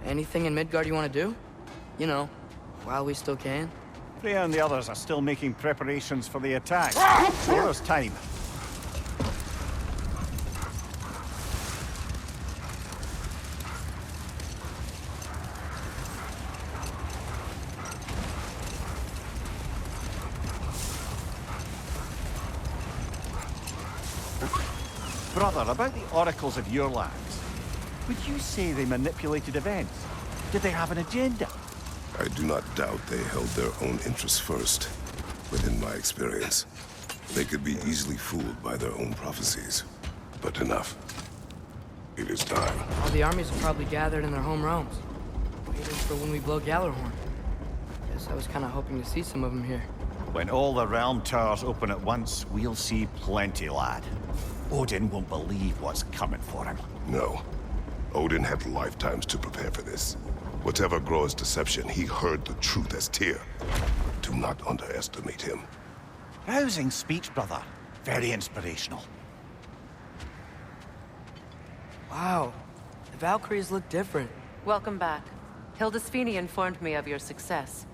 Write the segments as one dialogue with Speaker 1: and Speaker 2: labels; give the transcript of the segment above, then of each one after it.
Speaker 1: Anything in Midgard you want to do? You know, while we still can.
Speaker 2: Freya and the others are still making preparations for the attack. So there's time. Brother, about the oracles of your lands, would you say they manipulated events? Did they have an agenda?
Speaker 3: I do not doubt they held their own interests first. But in my experience, they could be easily fooled by their own prophecies. But enough. It is time.
Speaker 1: All the armies are probably gathered in their home realms, waiting for when we blow Gallarhorn. Guess I was kind of hoping to see some of them here.
Speaker 2: When all the realm towers open at once, we'll see plenty, lad. Odin won't believe what's coming for him.
Speaker 3: No. Odin had lifetimes to prepare for this. Whatever Groa's deception, he heard the truth as Tyr. Do not underestimate him.
Speaker 2: Rousing speech, brother. Very inspirational.
Speaker 1: Wow, the Valkyries look different.
Speaker 4: Welcome back. Hildisvini informed me of your success.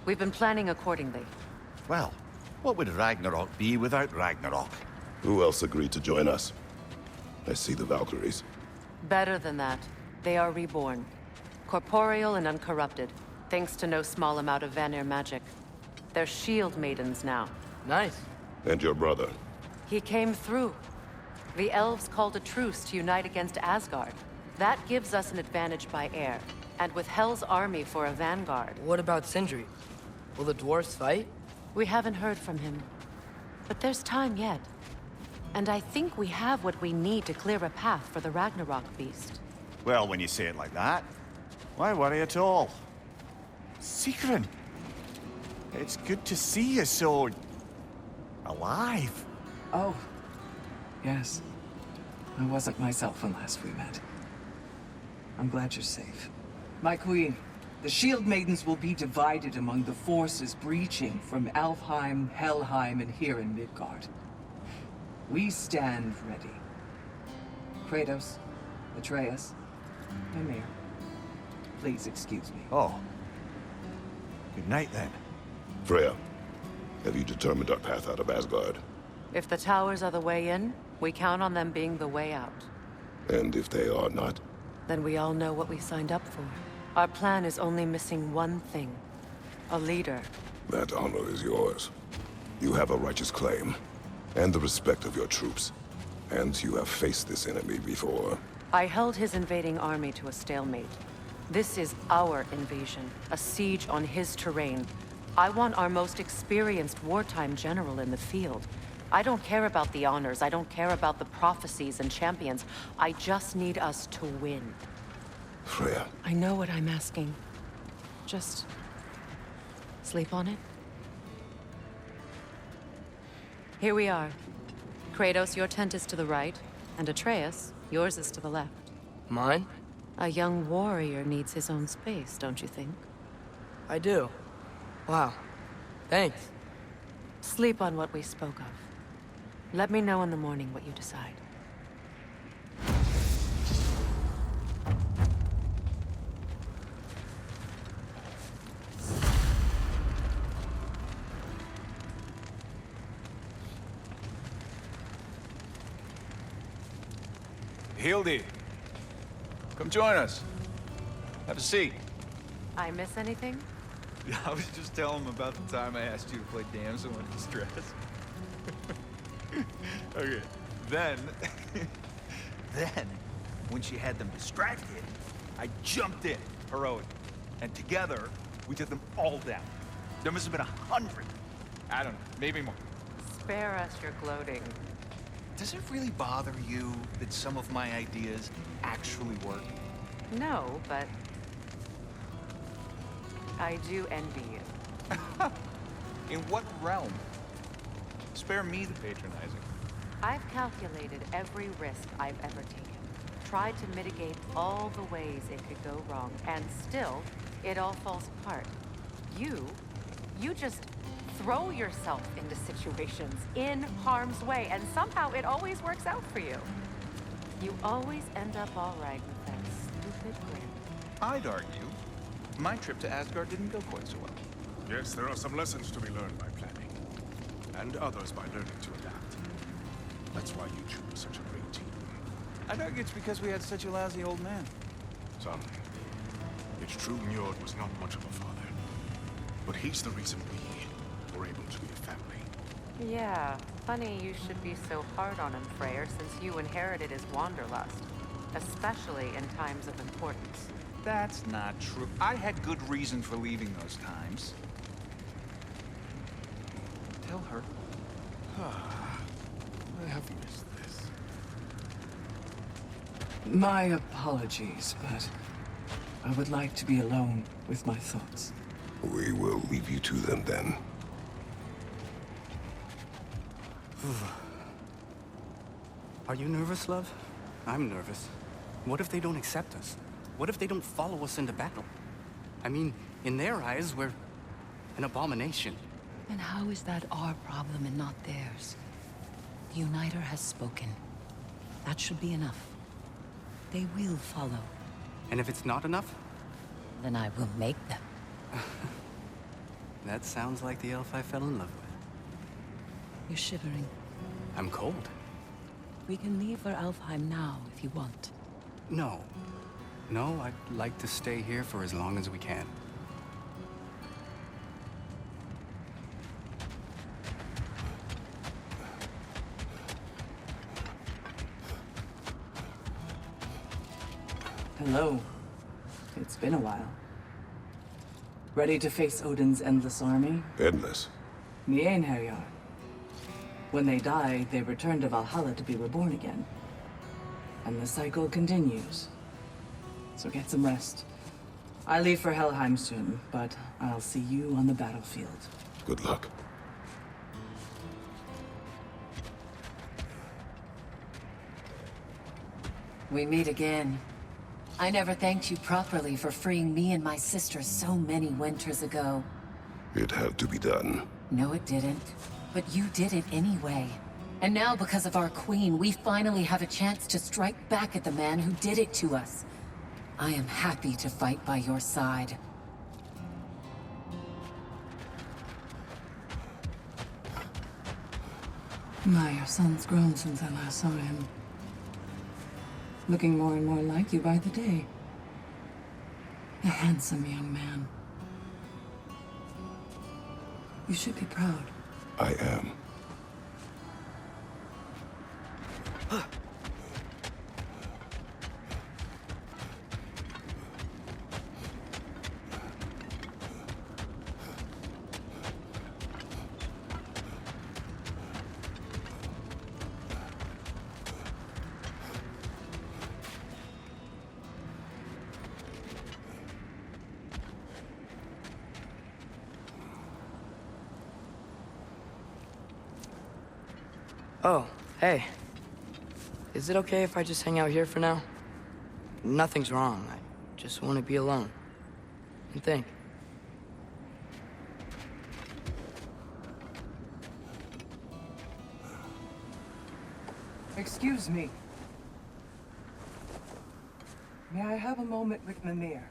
Speaker 4: We've been planning accordingly.
Speaker 2: Well, what would Ragnarok be without Ragnarok?
Speaker 3: Who else agreed to join us? I see the Valkyries.
Speaker 4: Better than that. They are reborn. Corporeal and uncorrupted, thanks to no small amount of Vanir magic. They're shield maidens now.
Speaker 1: Nice.
Speaker 3: And your brother?
Speaker 4: He came through. The elves called a truce to unite against Asgard. That gives us an advantage by air, and with Hel's army for a vanguard.
Speaker 1: What about Sindri? Will the dwarves fight?
Speaker 4: We haven't heard from him. But there's time yet. And I think we have what we need to clear a path for the Ragnarok beast.
Speaker 2: Well, when you say it like that, why worry at all? Sigrun! It's good to see you so... alive.
Speaker 5: Oh, yes. I wasn't myself when last we met. I'm glad you're safe. My queen, the Shield Maidens will be divided among the forces breaching from Alfheim, Helheim, and here in Midgard. We stand ready. Kratos, Atreus, Mimir, please excuse me.
Speaker 2: Oh. Good night, then.
Speaker 3: Freya, have you determined our path out of Asgard?
Speaker 4: If the towers are the way in, we count on them being the way out.
Speaker 3: And if they are not?
Speaker 4: Then we all know what we signed up for. Our plan is only missing one thing. A leader.
Speaker 3: That honor is yours. You have a righteous claim, and the respect of your troops. And you have faced this enemy before.
Speaker 4: I held his invading army to a stalemate. This is our invasion, a siege on his terrain. I want our most experienced wartime general in the field. I don't care about the honors, I don't care about the prophecies and champions. I just need us to win.
Speaker 3: Freya.
Speaker 4: I know what I'm asking. Just... sleep on it? Here we are. Kratos, your tent is to the right, and Atreus, yours is to the left.
Speaker 1: Mine?
Speaker 4: A young warrior needs his own space, don't you think?
Speaker 1: I do. Wow. Thanks.
Speaker 4: Sleep on what we spoke of. Let me know in the morning what you decide.
Speaker 6: Hildy, come join us. Have a seat.
Speaker 4: I miss anything?
Speaker 6: I was just telling him about the time I asked you to play damsel in distress. Okay, then, when she had them distracted, I jumped in, heroic, and together, we took them all down. There must have been 100. I don't know, maybe more.
Speaker 4: Spare us your gloating.
Speaker 6: Does it really bother you that some of my ideas actually work?
Speaker 4: No, but... I do envy you.
Speaker 6: In what realm? Spare me the patronizing.
Speaker 4: I've calculated every risk I've ever taken. Tried to mitigate all the ways it could go wrong, and still, it all falls apart. You just throw yourself into situations in harm's way, and somehow it always works out for you. You always end up all right with that stupid grin.
Speaker 6: I'd argue my trip to Asgard didn't go quite so well.
Speaker 3: Yes, there are some lessons to be learned by planning, and others by learning to adapt. That's why you choose such a great team.
Speaker 6: I'd argue it's because we had such a lousy old man.
Speaker 3: Some. It's true Njord was not much of a father, but he's the reason we were able to be a family.
Speaker 4: Yeah, funny you should be so hard on him, Freyr, since you inherited his wanderlust. Especially in times of importance.
Speaker 6: That's not true. I had good reason for leaving those times. Tell her.
Speaker 3: I have missed this.
Speaker 5: My apologies, but I would like to be alone with my thoughts.
Speaker 3: We will leave you to them then.
Speaker 7: Are you nervous, love? I'm nervous. What if they don't accept us? What if they don't follow us into battle? I mean, in their eyes, we're an abomination.
Speaker 8: And how is that our problem and not theirs? The Uniter has spoken. That should be enough. They will follow.
Speaker 7: And if it's not enough?
Speaker 8: Then I will make them.
Speaker 7: That sounds like the elf I fell in love with.
Speaker 8: You're shivering.
Speaker 7: I'm cold.
Speaker 8: We can leave for Alfheim now if you want.
Speaker 7: No. No, I'd like to stay here for as long as we can.
Speaker 5: Hello. It's been a while. Ready to face Odin's endless army?
Speaker 3: Endless.
Speaker 5: Nien Herjar. When they die, they return to Valhalla to be reborn again. And the cycle continues. So get some rest. I leave for Helheim soon, but I'll see you on the battlefield.
Speaker 3: Good luck.
Speaker 8: We meet again. I never thanked you properly for freeing me and my sister so many winters ago.
Speaker 3: It had to be done.
Speaker 8: No, it didn't. But you did it anyway. And now, because of our queen, we finally have a chance to strike back at the man who did it to us. I am happy to fight by your side.
Speaker 5: My, your son's grown since I last saw him. Looking more and more like you by the day. A handsome young man. You should be proud.
Speaker 3: I am.
Speaker 1: Oh, hey. Is it okay if I just hang out here for now? Nothing's wrong. I just want to be alone. And think.
Speaker 5: Excuse me. May I have a moment with Mimir?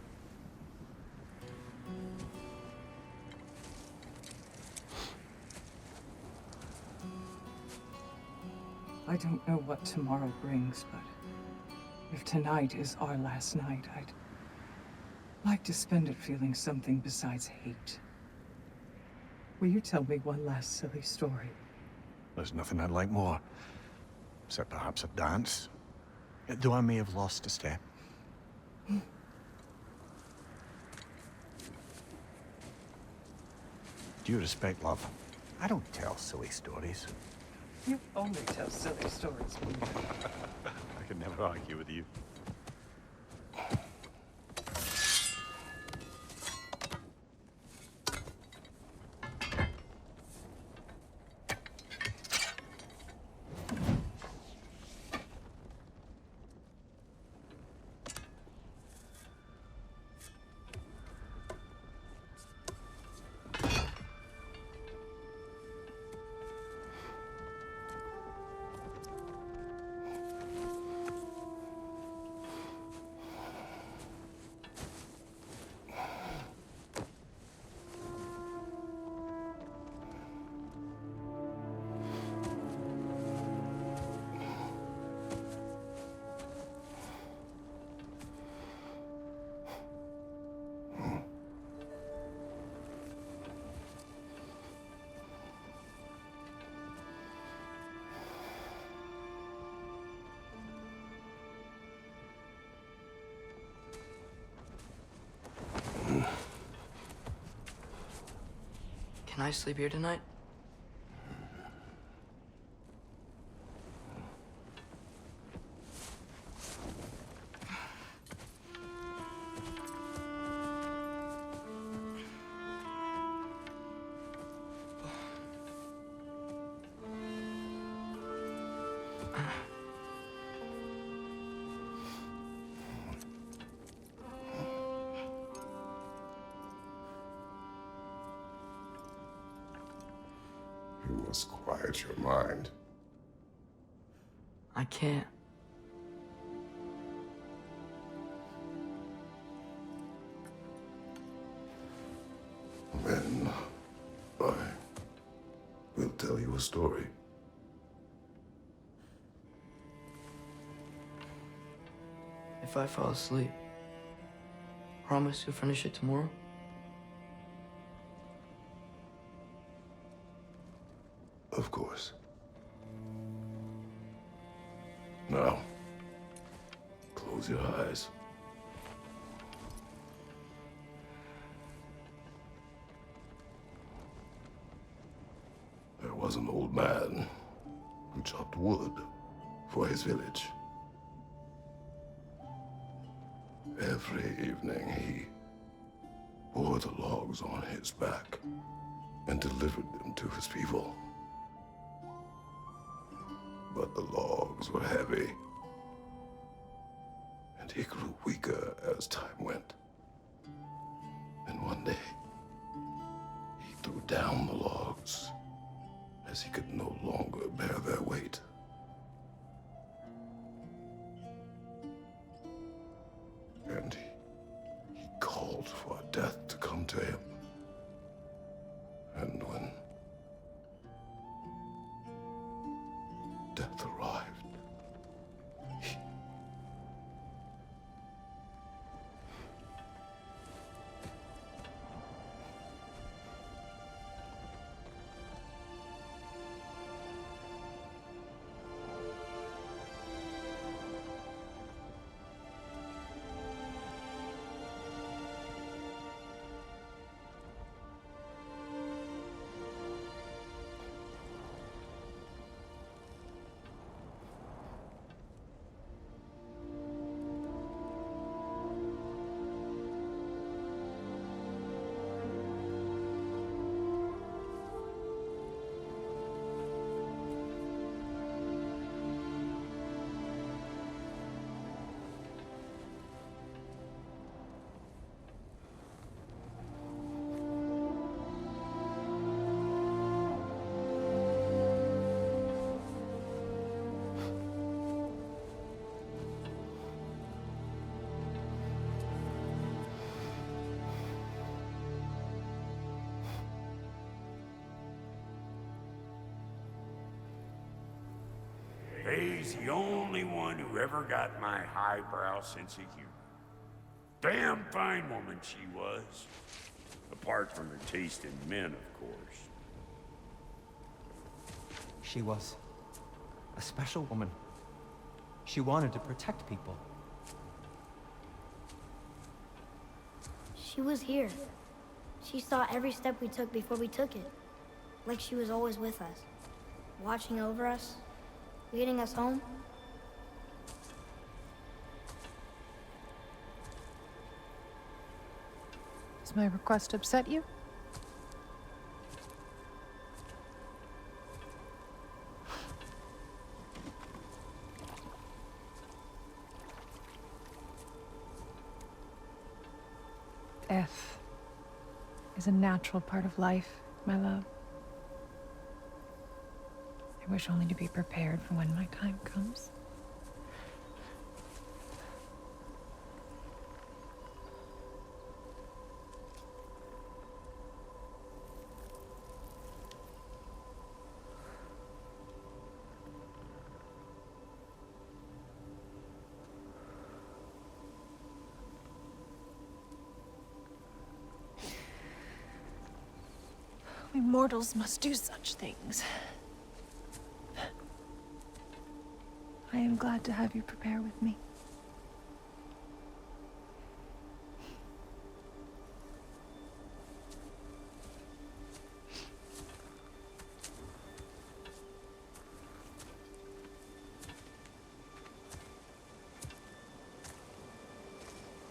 Speaker 5: I don't know what tomorrow brings, but if tonight is our last night, I'd like to spend it feeling something besides hate. Will you tell me one last silly story?
Speaker 2: There's nothing I'd like more. Except perhaps a dance. Though I may have lost a step. Due respect, love. I don't tell silly stories.
Speaker 5: You only tell silly stories.
Speaker 2: I can never argue with you.
Speaker 1: Can I sleep here tonight?
Speaker 3: You must quiet your mind.
Speaker 1: I can't.
Speaker 3: Then I will tell you a story.
Speaker 1: If I fall asleep, promise you'll finish it tomorrow?
Speaker 3: Of course. Now, close your eyes. There was an old man who chopped wood for his village. Every evening he bore the logs on his back and delivered them to his people. But the logs were heavy, and he grew weaker as time went. And one day, he threw down the logs as he could no longer bear their weight. And he called for death to come to him. And when death arrived,
Speaker 9: He's the only one who ever got my highbrow sense of humor. Damn fine woman she was. Apart from her taste in men, of course.
Speaker 10: She was a special woman. She wanted to protect people.
Speaker 11: She was here. She saw every step we took before we took it. Like she was always with us. Watching over us. Leading us home.
Speaker 12: Does my request upset you? Death is a natural part of life, my love. I wish only to be prepared for when my time comes. We mortals must do such things. I am glad to have you prepare with me.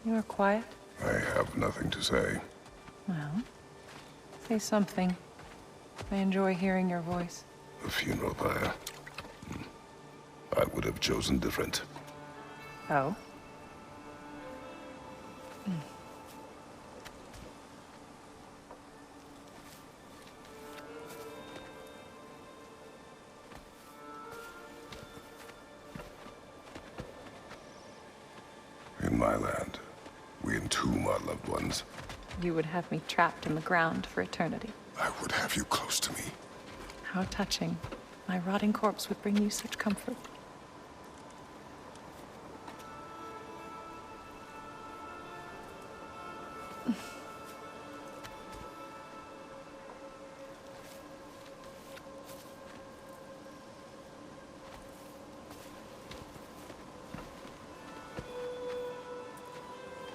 Speaker 12: You are quiet?
Speaker 3: I have nothing to say.
Speaker 12: Well, say something. I enjoy hearing your voice.
Speaker 3: A funeral pyre. I would have chosen different.
Speaker 12: Oh?
Speaker 3: In my land, we entomb our loved ones.
Speaker 12: You would have me trapped in the ground for eternity.
Speaker 3: I would have you close to me.
Speaker 12: How touching. My rotting corpse would bring you such comfort.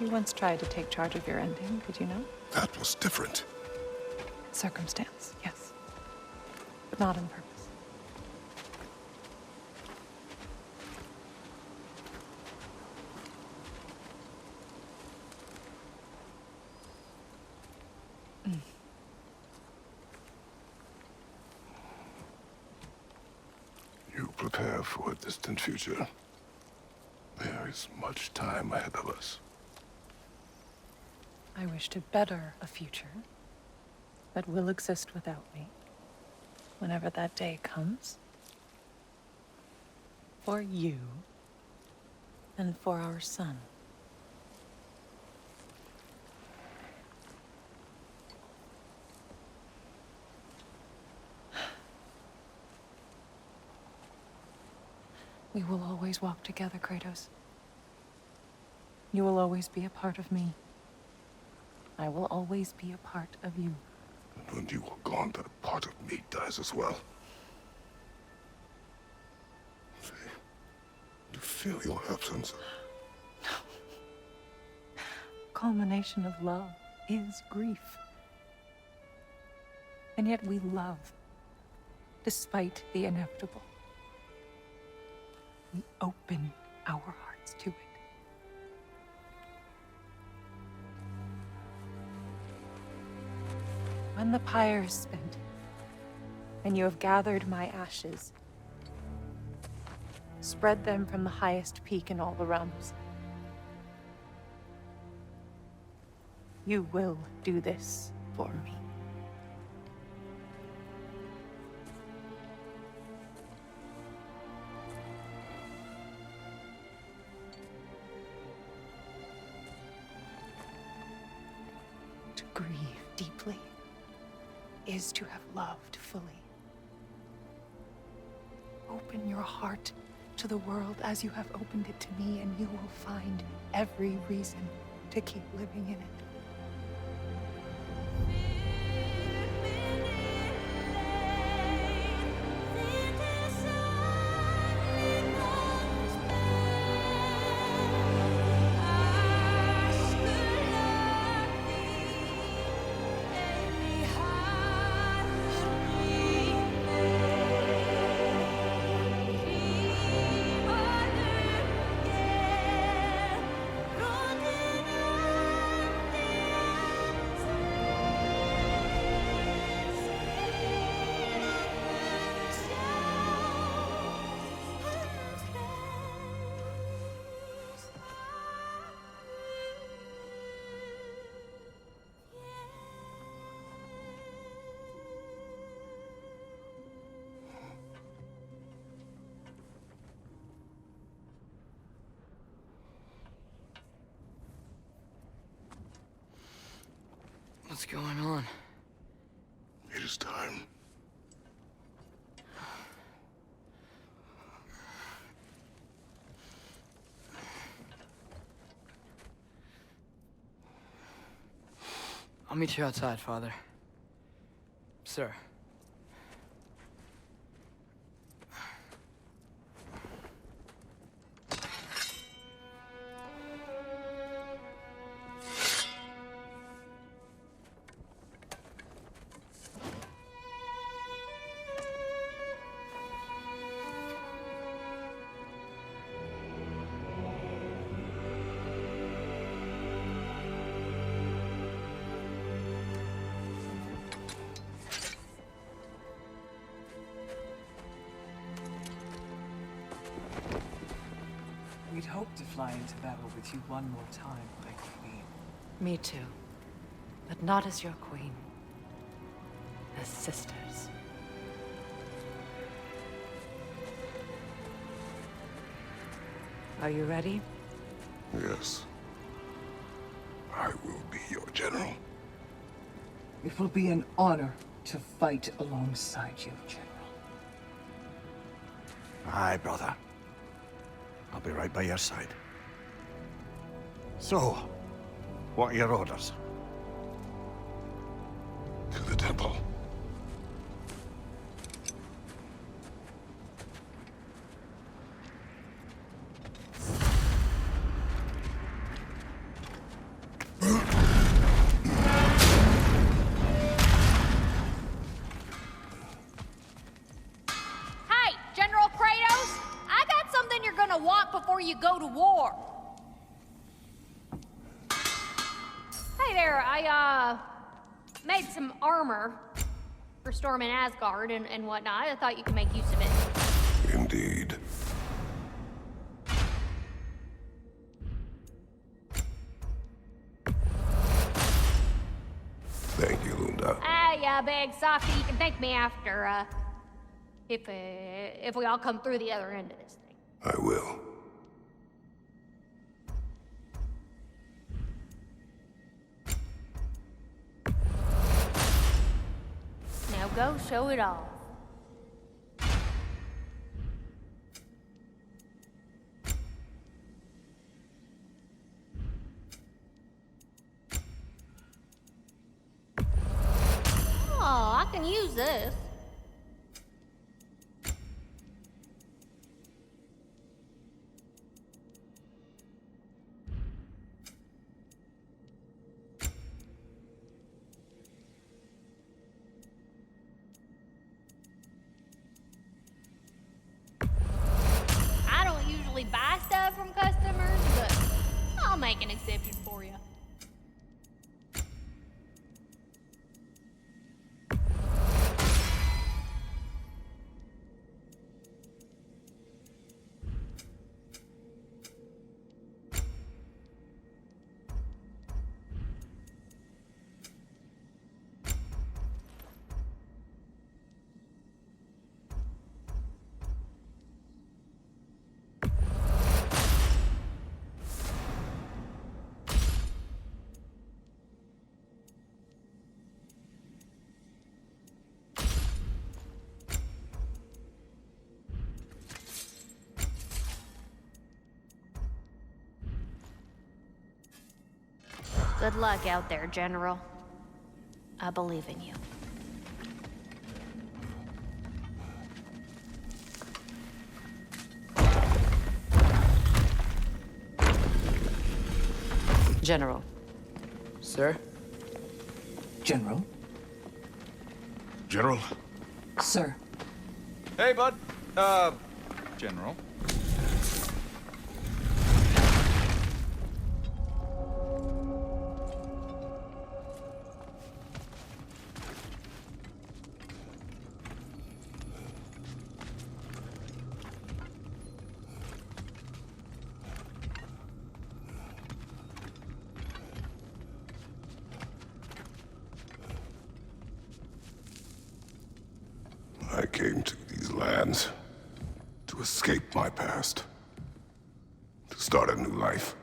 Speaker 12: You once tried to take charge of your ending, did you know?
Speaker 3: That was different.
Speaker 12: Circumstance, yes. But not on purpose.
Speaker 3: You prepare for a distant future. There is much time ahead of us.
Speaker 12: I wish to better a future that will exist without me, whenever that day comes. For you, and for our son. We will always walk together, Kratos. You will always be a part of me. I will always be a part of you.
Speaker 3: And when you are gone, that part of me dies as well. I feel your absence.
Speaker 12: Culmination of love is grief. And yet we love, despite the inevitable. We open our hearts to it. When the pyre is spent, and you have gathered my ashes, spread them from the highest peak in all the realms. You will do this for me. To grieve deeply is to have loved fully. Open your heart to the world as you have opened it to me, and you will find every reason to keep living in it.
Speaker 1: What's going on?
Speaker 3: It is time.
Speaker 1: I'll meet you outside, Father. Sir.
Speaker 5: to fly into battle with you one more time, my queen.
Speaker 4: Me too. But not as your queen. As sisters. Are you ready?
Speaker 3: Yes. I will be your general.
Speaker 5: It will be an honor to fight alongside you, General.
Speaker 2: Aye, brother. I'll be right by your side. So, what are your orders?
Speaker 3: To the temple.
Speaker 13: Hey, General Kratos! I got something you're gonna want before you go to war. Hey there, I made some armor for storming Asgard and whatnot. I thought you could make use of it.
Speaker 3: Indeed. Thank you, Lunda.
Speaker 13: Hey, big softy, you can thank me after, if we all come through the other end of this thing.
Speaker 3: I will.
Speaker 13: Now go show it off. Oh, I can use this. I don't usually buy stuff from customers, but I'll make an exception for you. Good luck out there, General. I believe in you.
Speaker 4: General.
Speaker 1: Sir?
Speaker 5: General?
Speaker 3: General?
Speaker 5: Sir.
Speaker 6: Hey, bud. General.
Speaker 3: I came to these lands to escape my past, to start a new life.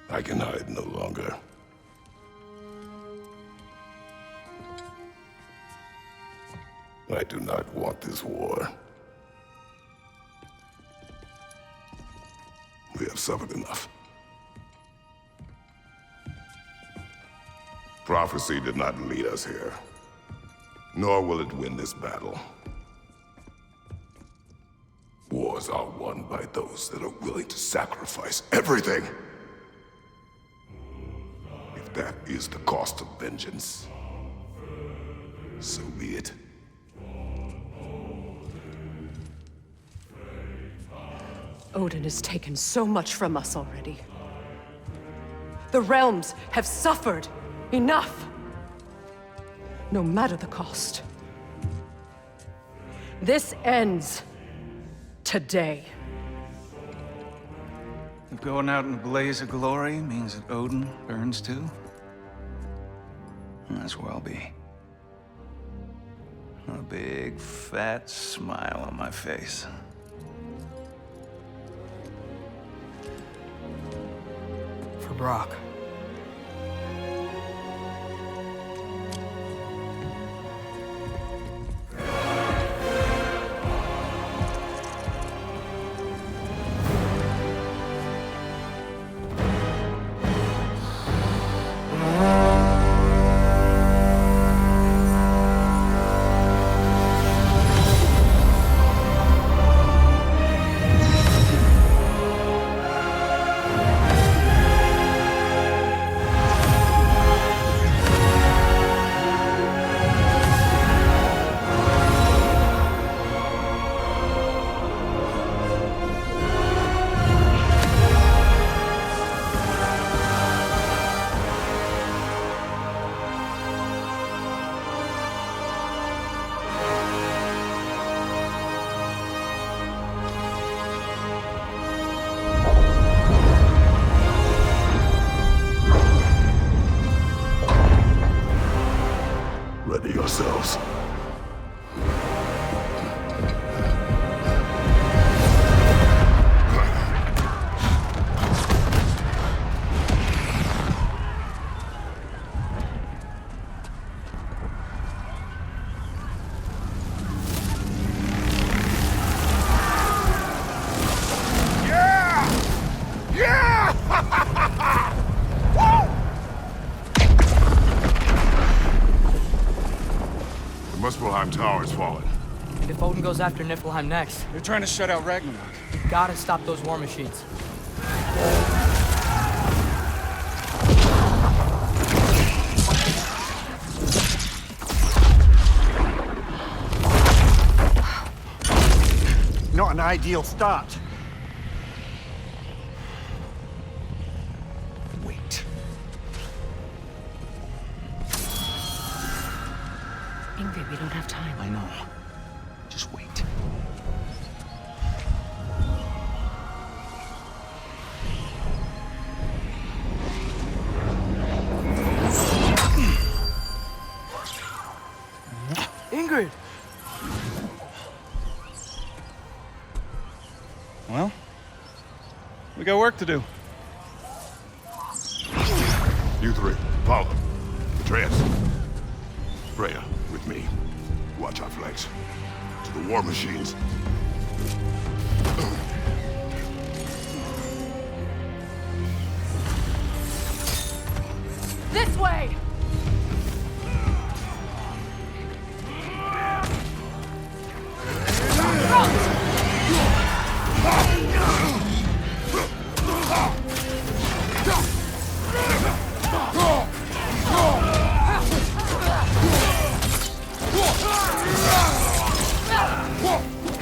Speaker 3: I can hide no longer. I do not want this war. We have suffered enough. Prophecy did not lead us here, nor will it win this battle. Wars are won by those that are willing to sacrifice everything. If that is the cost of vengeance, so be it.
Speaker 4: Odin has taken so much from us already. The realms have suffered enough. No matter the cost. This ends
Speaker 12: Today.
Speaker 14: If going out in a blaze of glory means that Odin burns too, that's where I'll be. A big, fat smile on my face.
Speaker 7: For Brock.
Speaker 3: Ready yourselves. The Muspelheim Tower has fallen.
Speaker 1: If Odin goes after Niflheim next,
Speaker 14: They're trying to shut out Ragnarök.
Speaker 1: we gotta stop those war machines.
Speaker 2: Not an ideal start.
Speaker 14: Wait.
Speaker 4: Ingrid, we don't have time.
Speaker 14: I know. Just wait.
Speaker 1: Ingrid!
Speaker 14: Well, we got work to do.
Speaker 3: You three, follow. Atreus. Freya, with me. Watch our flanks. To the war machines.
Speaker 12: This way!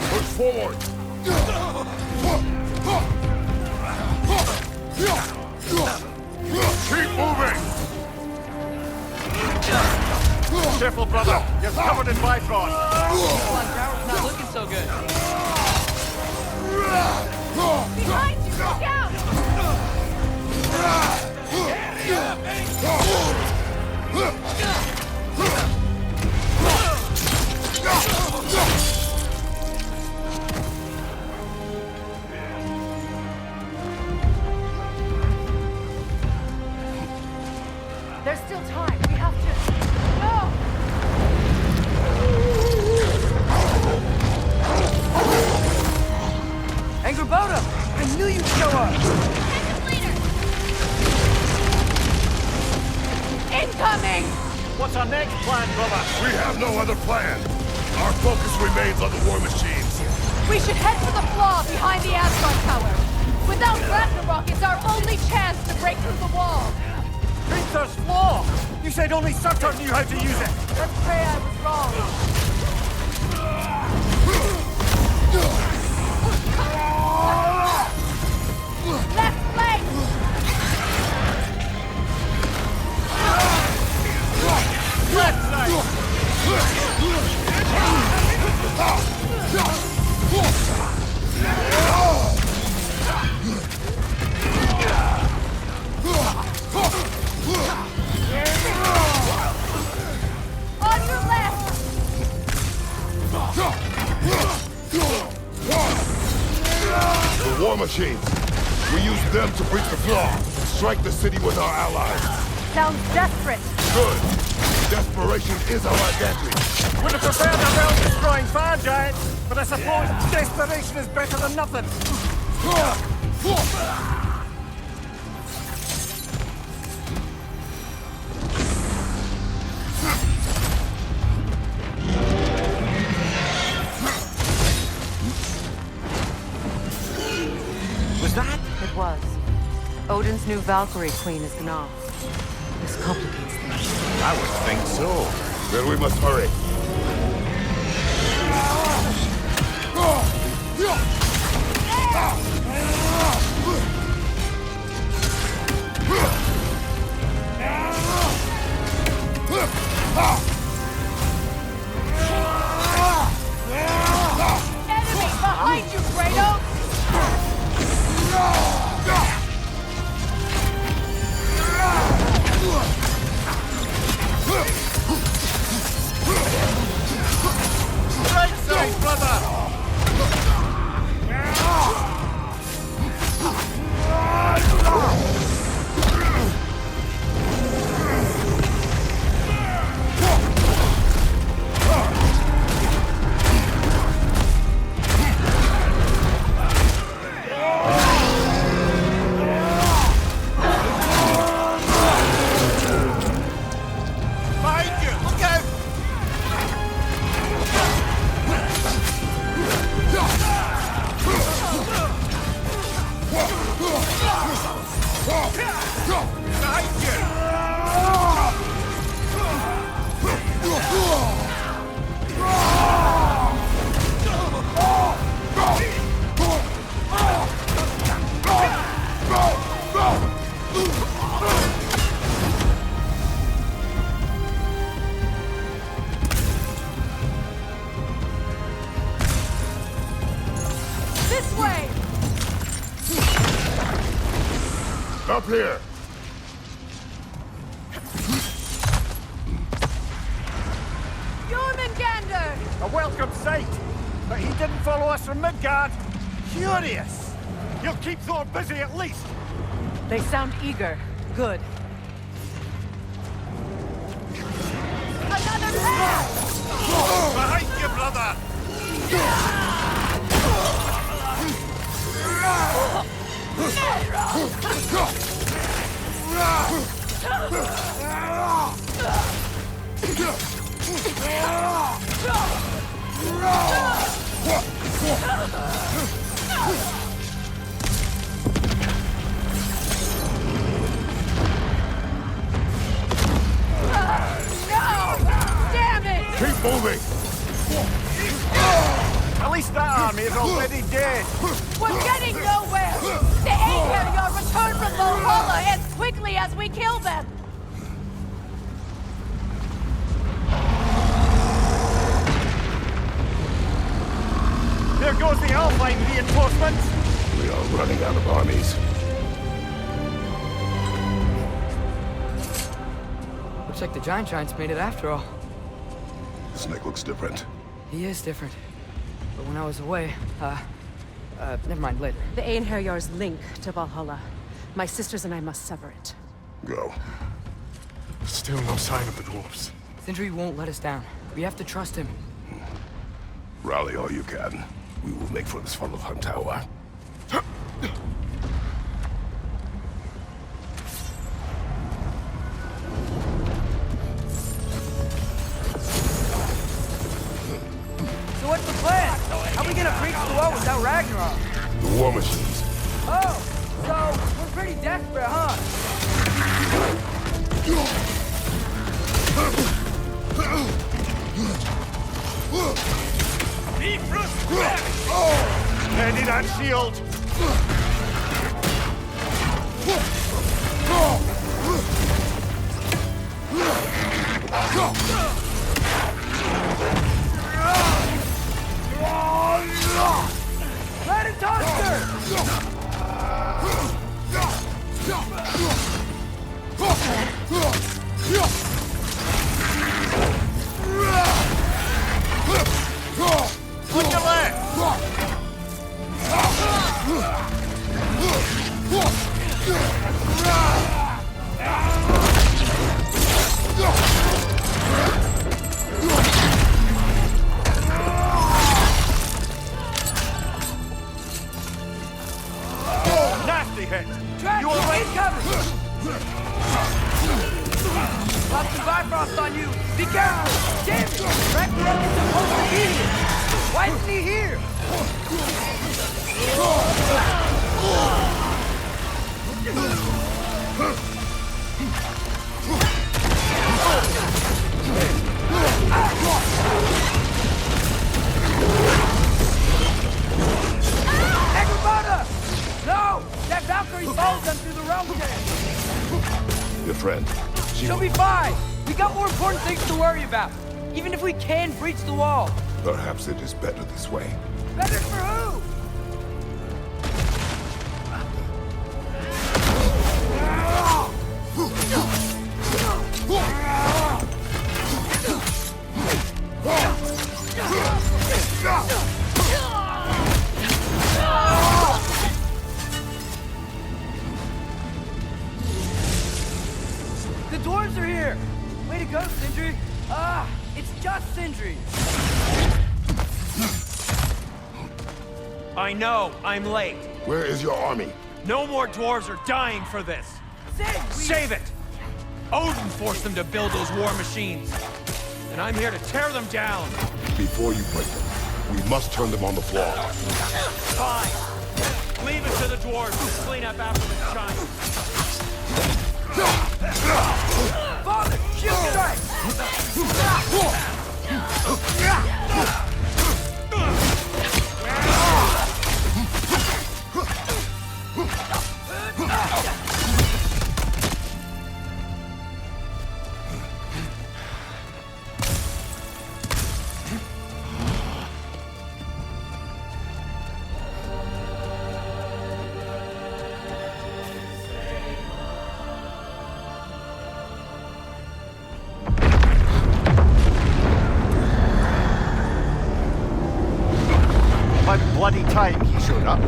Speaker 3: Push forward! Keep moving!
Speaker 2: Careful, brother. You're covered in Bifrost.
Speaker 1: Not looking so good.
Speaker 12: Behind you! Look out! There's still time. We have to... No!
Speaker 1: Angrboda! I knew you'd show up!
Speaker 12: Incoming!
Speaker 2: What's our next plan, brother?
Speaker 3: We have no other plan. Our focus remains on the war machines.
Speaker 12: We should head for the flaw behind the Asgard Tower. Without Ragnarok, it's our only chance to break through the wall.
Speaker 2: Princess Flaw! You said only Surtur knew how to use it.
Speaker 12: Let's pray I was wrong. Left flank!
Speaker 2: Left side!
Speaker 3: The war machines. We use them to breach the flaw. Strike the city with our allies.
Speaker 4: Sounds desperate.
Speaker 3: Good. Desperation is our advantage.
Speaker 6: Would have preferred a realm-destroying fire giant, but I suppose desperation is better than nothing.
Speaker 4: Was that? It was. Odin's new Valkyrie Queen is Gná. This complicates things.
Speaker 2: I would think so.
Speaker 3: Then we must hurry.
Speaker 13: Enemy behind you, Kratos!
Speaker 6: Right side, brother! Behind you! Look out!
Speaker 13: This way!
Speaker 3: Up here.
Speaker 13: Jormungandr!
Speaker 6: A welcome sight, but he didn't follow us from Midgard. Curious. He'll keep Thor busy at least.
Speaker 4: They sound eager. Good.
Speaker 13: Another pass!
Speaker 6: Behind you, brother!
Speaker 13: No! Damn it!
Speaker 3: Keep moving.
Speaker 6: At least that army is already dead.
Speaker 13: We're getting nowhere! The Einherjar return from Valhalla as quickly as we kill them!
Speaker 6: There goes the Alpine reinforcements.
Speaker 3: We are running out of armies.
Speaker 1: Looks like the Giants made it after all.
Speaker 3: Snake looks different.
Speaker 1: He is different. But when I was away, never mind, later.
Speaker 4: The Einherjar's link to Valhalla. My sisters and I must sever it.
Speaker 3: Go.
Speaker 15: Still no sign of the dwarves.
Speaker 1: Sindri won't let us down. We have to trust him.
Speaker 3: Rally all you can. We will make for this funnel hunt tower.
Speaker 1: So what's the plan? How are we gonna breach the wall without Ragnarok?
Speaker 3: The war machines.
Speaker 1: Oh, so we're pretty desperate, huh?
Speaker 6: Ready that shield.
Speaker 1: Let it toss her!
Speaker 6: On your left. seriously hit.
Speaker 1: Drax,
Speaker 6: You all right?
Speaker 1: take cover! Got some Bifrost on you! Be careful! Damn it! Ragnarok is supposed to be here! Why isn't he here? Agrabah! No! That Valkyrie follows them through the realm cave!
Speaker 3: Your friend.
Speaker 1: She'll be fine! We got more important things to worry about! Even if we can breach the wall!
Speaker 3: Perhaps it is better this way.
Speaker 1: Better for who? The dwarves are here! Way to go, Sindri! It's just Sindri!
Speaker 6: I know, I'm late.
Speaker 3: Where is your army?
Speaker 6: No more dwarves are dying for this. Save it! Odin forced them to build those war machines. And I'm here to tear them down.
Speaker 3: Before you break them, we must turn them on the floor.
Speaker 6: Fine. Leave it to the dwarves to clean up after the giants.
Speaker 1: Father, shield strike!
Speaker 2: Bloody time he showed up.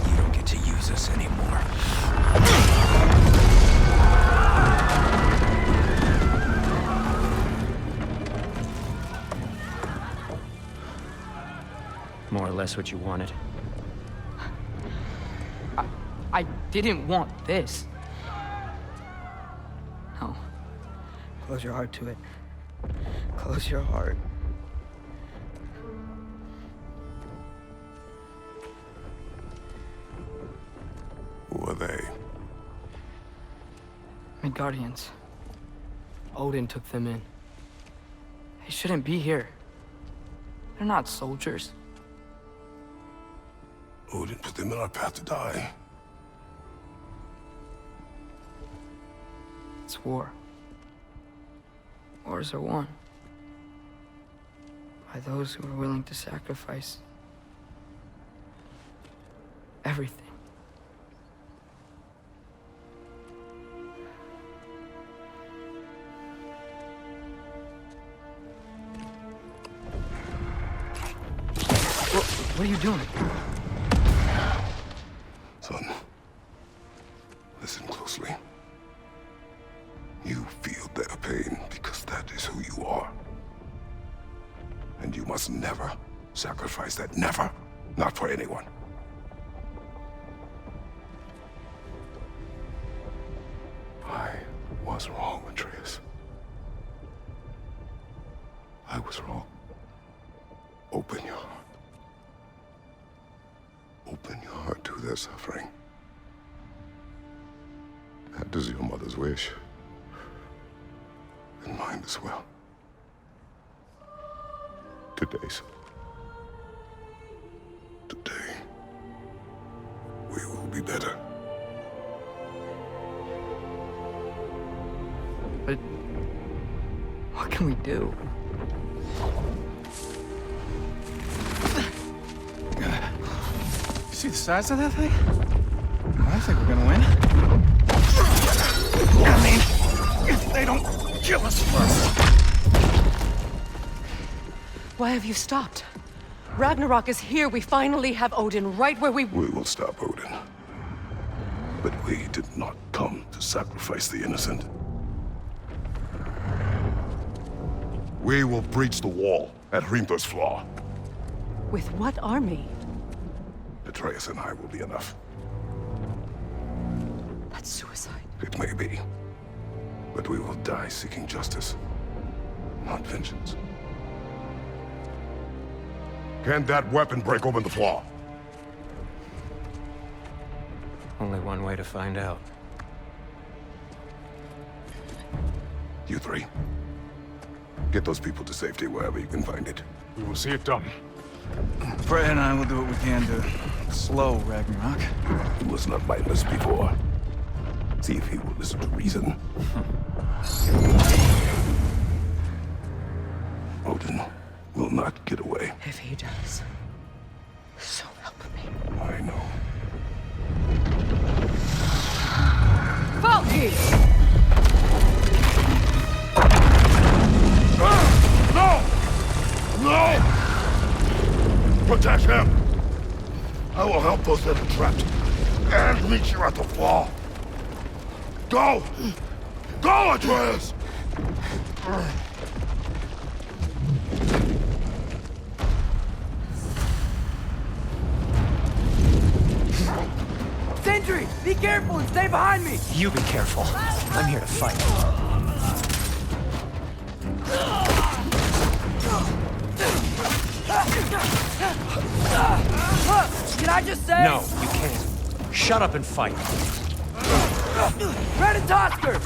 Speaker 16: You don't get to use us anymore.
Speaker 10: More or less what you wanted.
Speaker 1: I didn't want this. No. Close your heart to it. Close your heart.
Speaker 3: Who are they?
Speaker 1: Midgardians. Odin took them in. They shouldn't be here. They're not soldiers.
Speaker 3: Odin put them in our path to die.
Speaker 1: It's war. Wars are won by those who are willing to sacrifice everything. What are you doing?
Speaker 3: Son, listen closely. You feel their pain because that is who you are. And you must never sacrifice that. Never. Not for anyone. I was wrong, Atreus. I was wrong. Open your heart. Open your heart to their suffering. That is your mother's wish. And mine as well. Today, son. Today, we will be better.
Speaker 1: But what can we do?
Speaker 14: See the size of that thing? I think we're gonna win. I mean, if they don't kill us first.
Speaker 12: Why have you stopped?
Speaker 4: Ragnarok is here. We finally have Odin right where we...
Speaker 3: We will stop Odin. But we did not come to sacrifice the innocent. We will breach the wall at Hrimthor's Flaw.
Speaker 4: With what army?
Speaker 3: Atreus and I will be enough.
Speaker 4: That's suicide.
Speaker 3: It may be. But we will die seeking justice, not vengeance. Can that weapon break open the flaw?
Speaker 10: Only one way to find out.
Speaker 3: You three. Get those people to safety wherever you can find it.
Speaker 15: We will see it done.
Speaker 14: Freya and I will do what we can to slow Ragnarok.
Speaker 3: He was not mindless before. See if he will listen to reason. Odin will not get away.
Speaker 4: If he does, so help me.
Speaker 3: I know.
Speaker 4: Valky!
Speaker 3: No! No! Protect him! I will help those that are trapped. And meet you at the fall. Go! Go, Atreus!
Speaker 1: Sentry! Be careful and stay behind me!
Speaker 10: You be careful. I'm here to fight.
Speaker 1: Can I just say?
Speaker 10: No, you can't. Shut up and fight.
Speaker 1: Red and Tosker!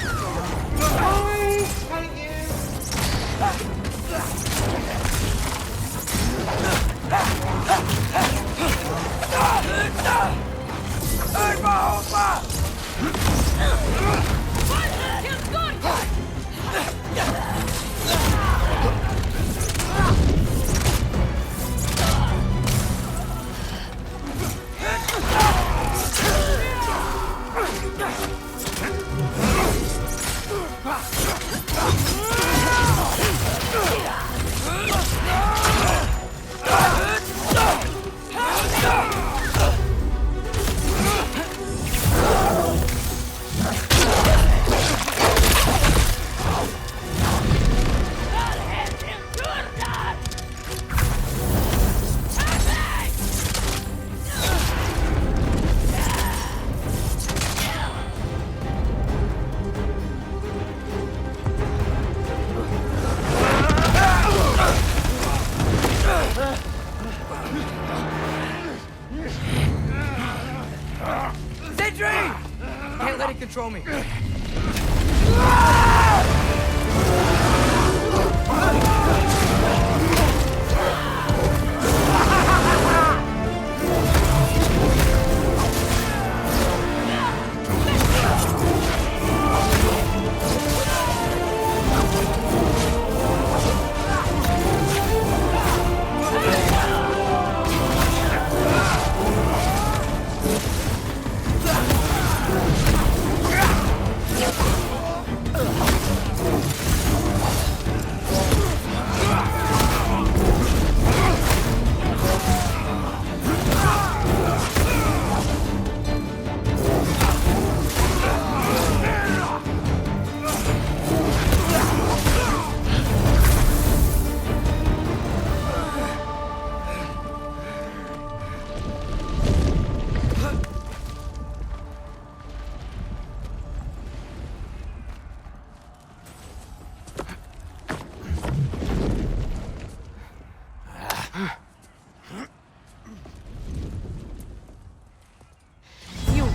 Speaker 1: Can't let it control me.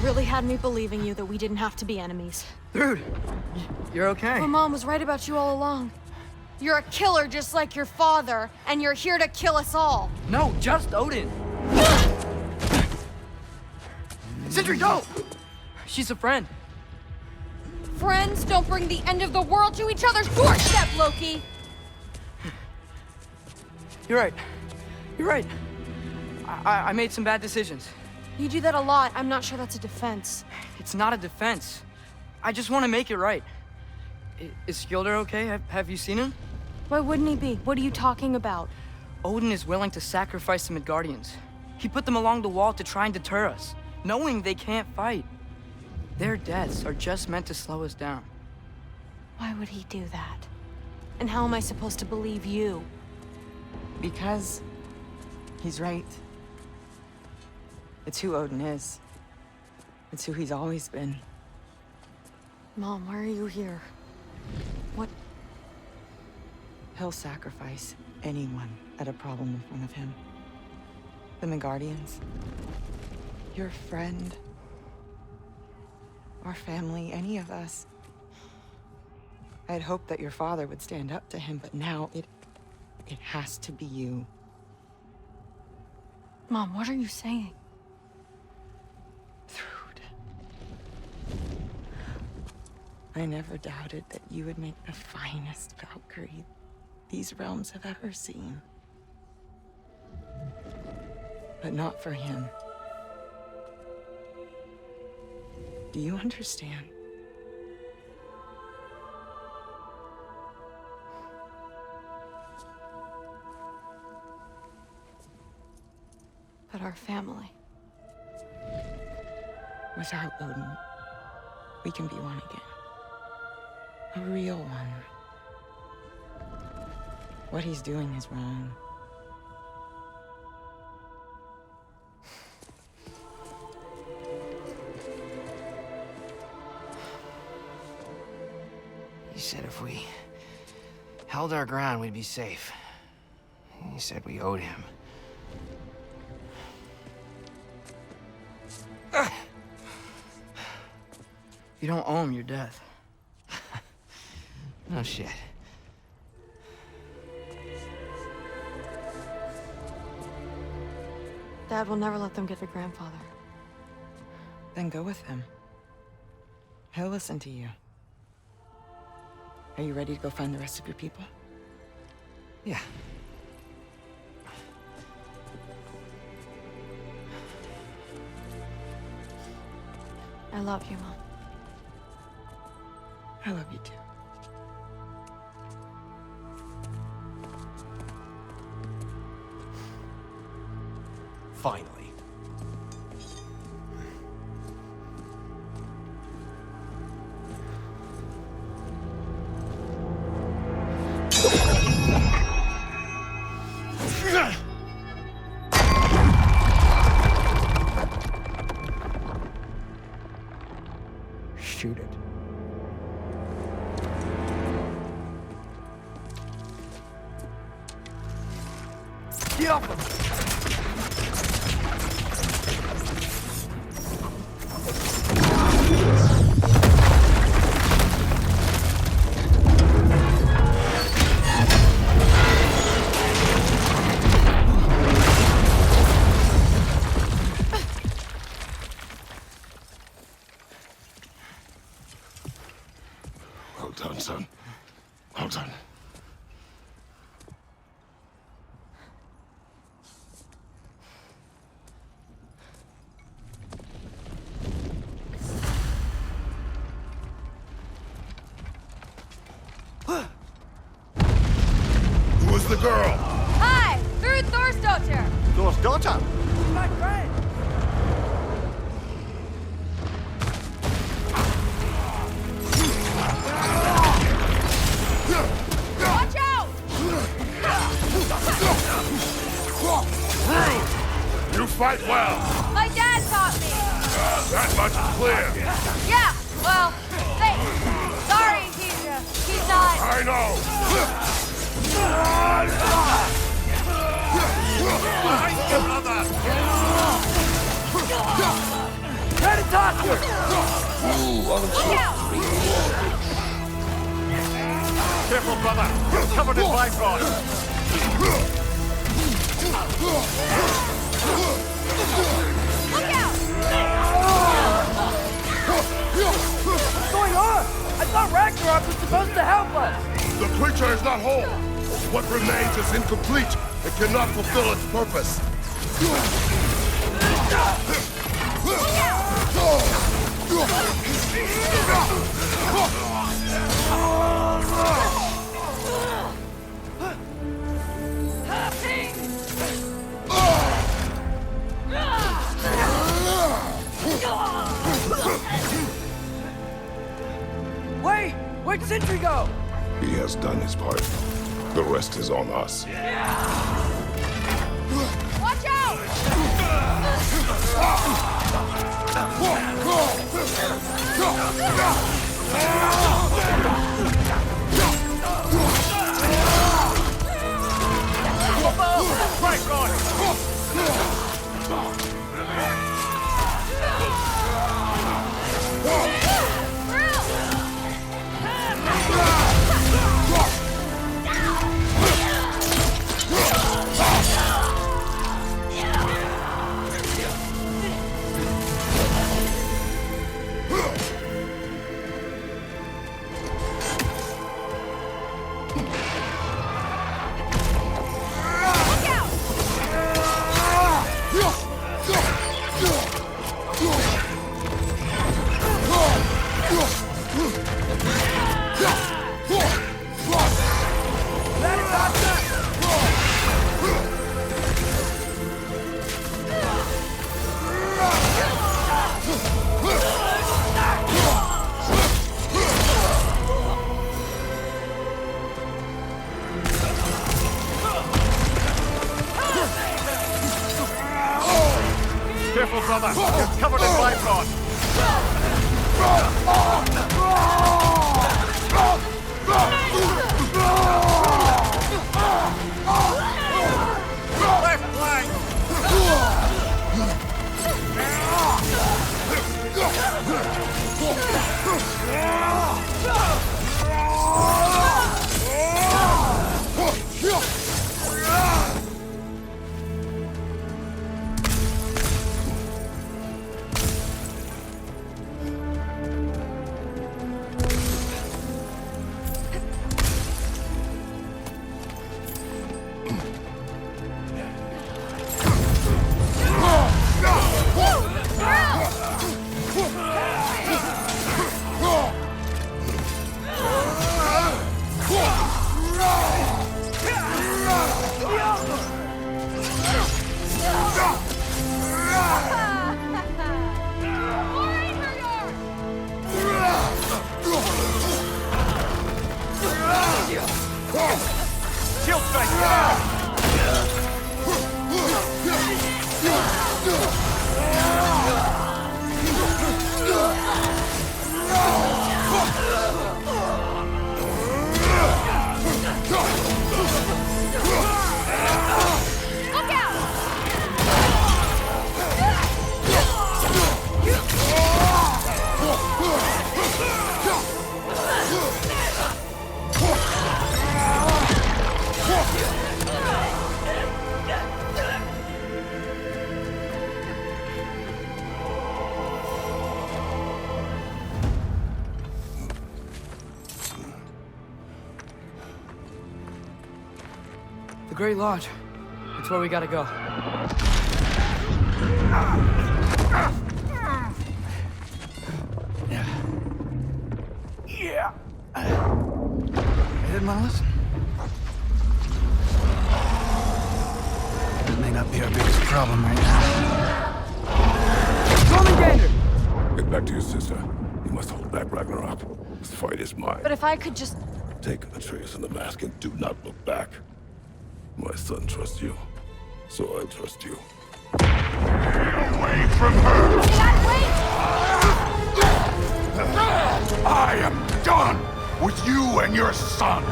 Speaker 11: Really had me believing you that we didn't have to be enemies.
Speaker 1: Dude, you're okay.
Speaker 11: My mom was right about you all along. You're a killer just like your father, and you're here to kill us all.
Speaker 1: No, just Odin. Sentry, don't! She's a friend.
Speaker 11: Friends don't bring the end of the world to each other's doorstep, Loki!
Speaker 1: You're right. You're right. I made some bad decisions.
Speaker 11: You do that a lot. I'm not sure that's a defense.
Speaker 1: It's not a defense. I just want to make it right. Is Skilder okay? Have you seen him?
Speaker 11: Why wouldn't he be? What are you talking about?
Speaker 1: Odin is willing to sacrifice the Midgardians. He put them along the wall to try and deter us, knowing they can't fight. Their deaths are just meant to slow us down.
Speaker 12: Why would he do that? And how am I supposed to believe you?
Speaker 5: Because he's right. It's who Odin is. It's who he's always been.
Speaker 12: Mom, why are you here? What?
Speaker 5: He'll sacrifice anyone at a problem in front of him. The Midgardians. Your friend. Our family, any of us. I had hoped that your father would stand up to him, but now it has to be you.
Speaker 12: Mom, what are you saying?
Speaker 5: I never doubted that you would make the finest Valkyrie these realms have ever seen. But not for him. Do you understand?
Speaker 12: But our family.
Speaker 5: Without Odin, we can be one again. A real one. What he's doing is wrong.
Speaker 1: He said if we held our ground, we'd be safe. He said we owed him. You don't owe him your death. No shit.
Speaker 12: Dad will never let them get to grandfather.
Speaker 5: Then go with him. He'll listen to you. Are you ready to go find the rest of your people?
Speaker 1: Yeah.
Speaker 12: I love you, Mom.
Speaker 5: I love you too.
Speaker 6: Finally.
Speaker 1: Shoot it. Get off him!
Speaker 3: Well done, son. Well done. Who was the girl?
Speaker 13: Hi! Through Thor's daughter!
Speaker 2: Thor's daughter?
Speaker 1: My friend!
Speaker 13: Watch out!
Speaker 3: You fight well.
Speaker 13: My dad taught me!
Speaker 3: That much is clear.
Speaker 13: Yeah, well, thanks. Sorry, he's not...
Speaker 3: I know.
Speaker 1: Try to talk to her!
Speaker 13: Look out!
Speaker 6: Careful, brother. You're covered in Bifrost.
Speaker 13: Look out!
Speaker 1: What's going on? I thought Ragnarok was supposed to help us!
Speaker 3: The creature is not whole. What remains is incomplete. It cannot fulfill its purpose.
Speaker 1: Where'd Sentry go?
Speaker 3: He has done his part. The rest is on us.
Speaker 13: Watch out!
Speaker 6: Right, God! Careful, brother. You're covered in bifrost. Left flank. Shield strike!
Speaker 13: Look out!
Speaker 1: The Great Lodge. That's where we gotta go.
Speaker 14: Yeah. You didn't want to listen? That may not be our biggest problem right now.
Speaker 3: Commander! Get back to your sister. You must hold back Ragnarok. This fight is mine.
Speaker 12: But if I could just...
Speaker 3: Take Atreus and the mask and do not look back. My son trusts you, so I trust you.
Speaker 9: Away from her! I am done with you and your son!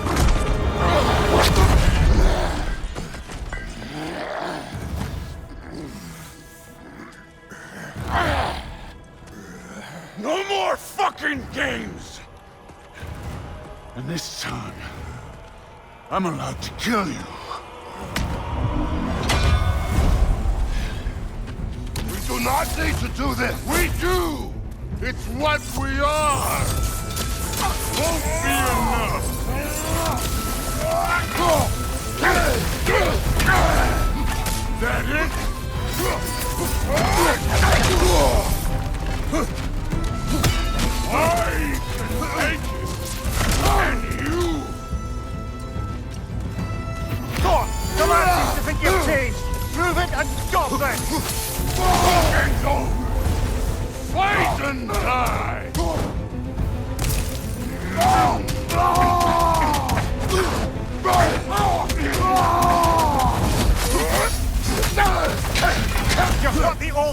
Speaker 9: No more fucking games! And this time, I'm allowed to kill you. We do not need to do this! We do! It's what we are! Won't be enough! That it? I can take it! And you!
Speaker 6: Go on! Come on, seems to think you've changed! Prove it and go then!
Speaker 9: Fucking go! Fight and die!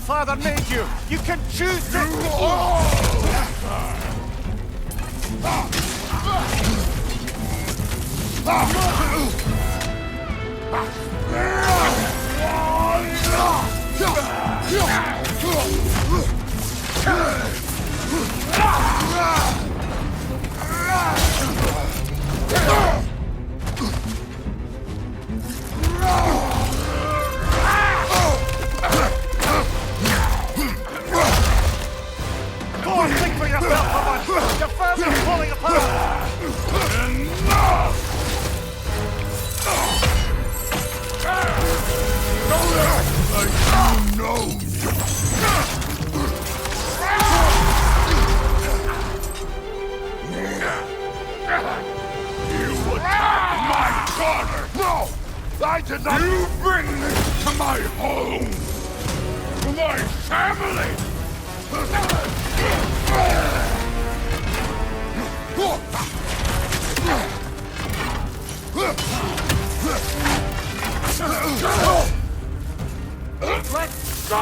Speaker 2: Father made you. You can choose to... Go and think for yourself, Papa. Your family's falling apart. Enough! Don't act like you know me. You attacked my daughter! No! I did not! You bring this to my home! To my family! Let's go!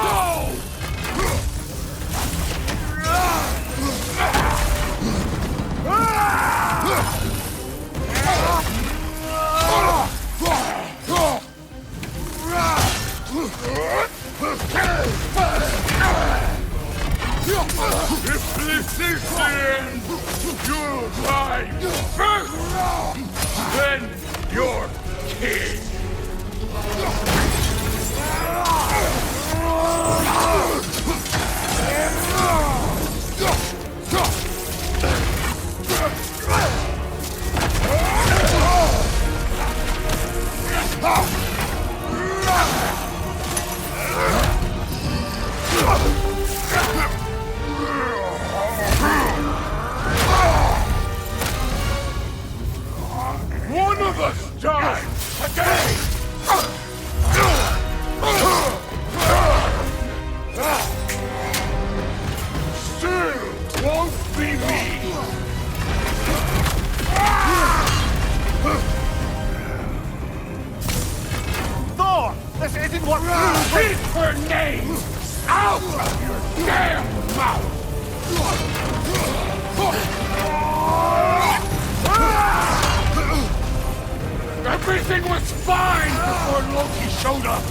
Speaker 2: If this is the end, you'll die first, then your king. One of us dies today! Still won't be me! Thor! This isn't what you... Keep her name out of your damn mouth! Everything was fine before Loki showed up!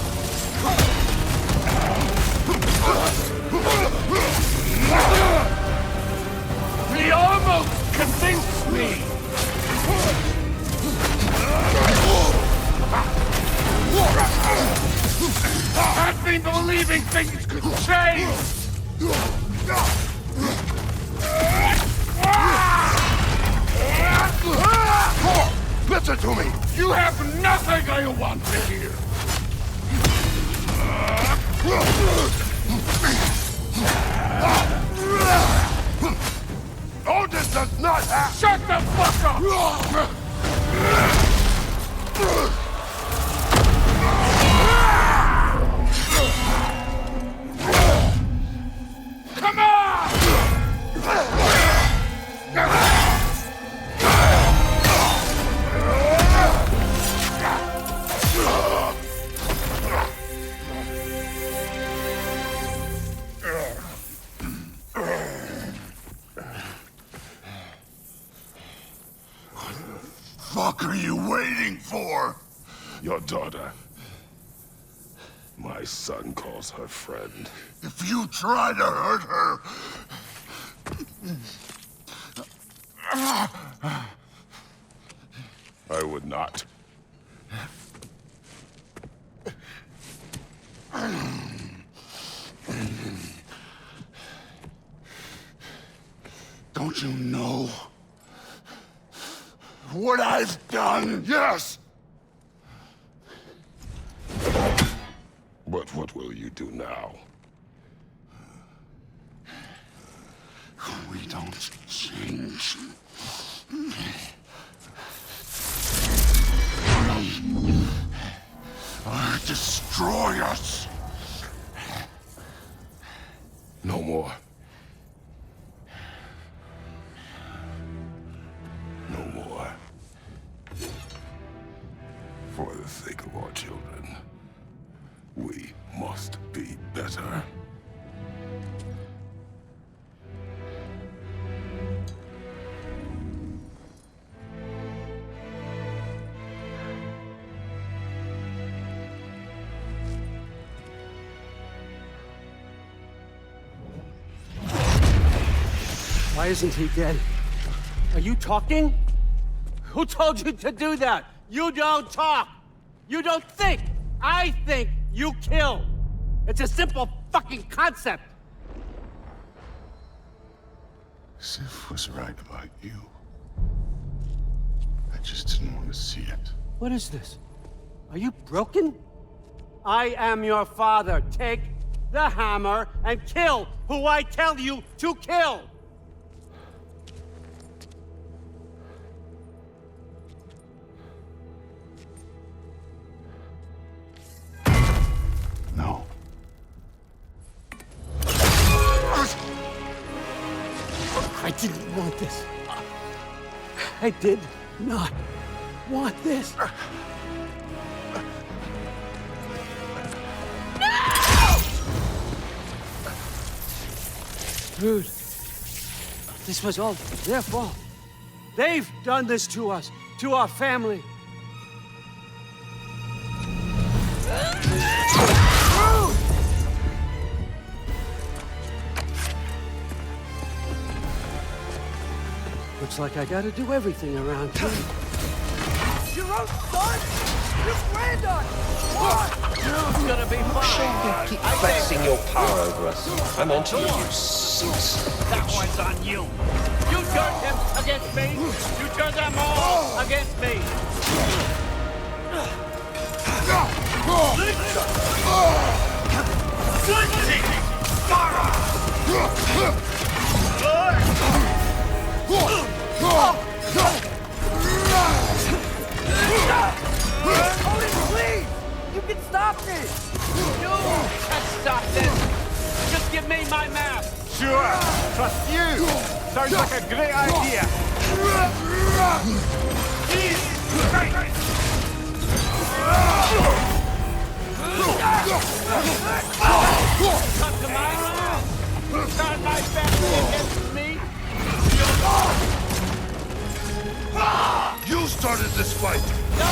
Speaker 2: He almost convinced me! Had me believing things could change! Listen to me! You have nothing I want to hear! Odin does not have... Shut the fuck up! Come on! What the fuck are you waiting for?
Speaker 3: Your daughter. My son calls her friend.
Speaker 2: If you try to hurt her...
Speaker 3: I would not.
Speaker 2: Don't you know what I've done? Yes!
Speaker 3: But what will you do now?
Speaker 2: We don't change. Or destroy us.
Speaker 3: No more. No more. For the sake of our children, we must be better.
Speaker 17: Why isn't he dead? Are you talking? Who told you to do that? You don't talk! You don't think! I think you kill! It's a simple fucking concept!
Speaker 3: Sif was right about you. I just didn't want to see it.
Speaker 17: What is this? Are you broken? I am your father. Take the hammer and kill who I tell you to kill!
Speaker 3: No.
Speaker 17: I didn't want this. I did not want this. Dude, this was all their fault. They've done this to us, to our family. Looks like I gotta do everything around here.
Speaker 18: Your own son? Your granddaughter! What?
Speaker 17: It's gonna be fine.
Speaker 19: Keep flexing your power over us. I'm onto you, you cease.
Speaker 17: That one's on you. You turned him against me. You turned them all against me.
Speaker 18: Odin, please! You can stop this!
Speaker 17: You can stop this! Just give me my map!
Speaker 2: Sure! Trust you! Sounds like a great idea!
Speaker 17: Come to my map! Turn my family against me!
Speaker 3: You started this fight!
Speaker 17: No!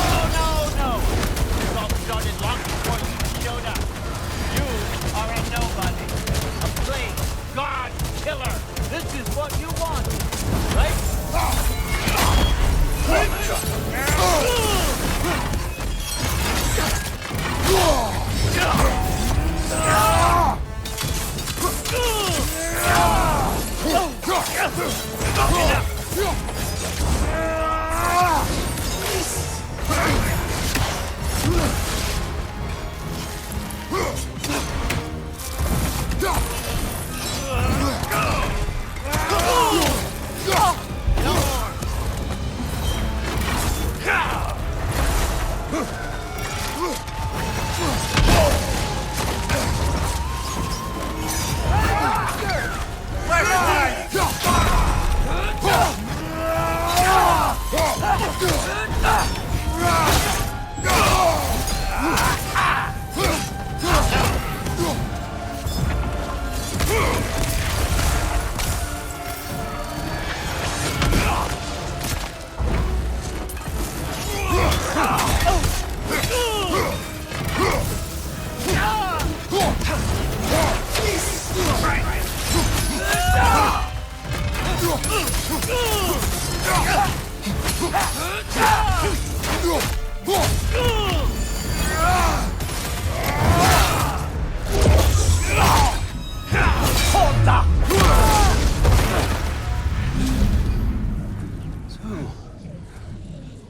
Speaker 17: It all started long before you showed up. You are a nobody. A plague, god, killer. This is what you want, right?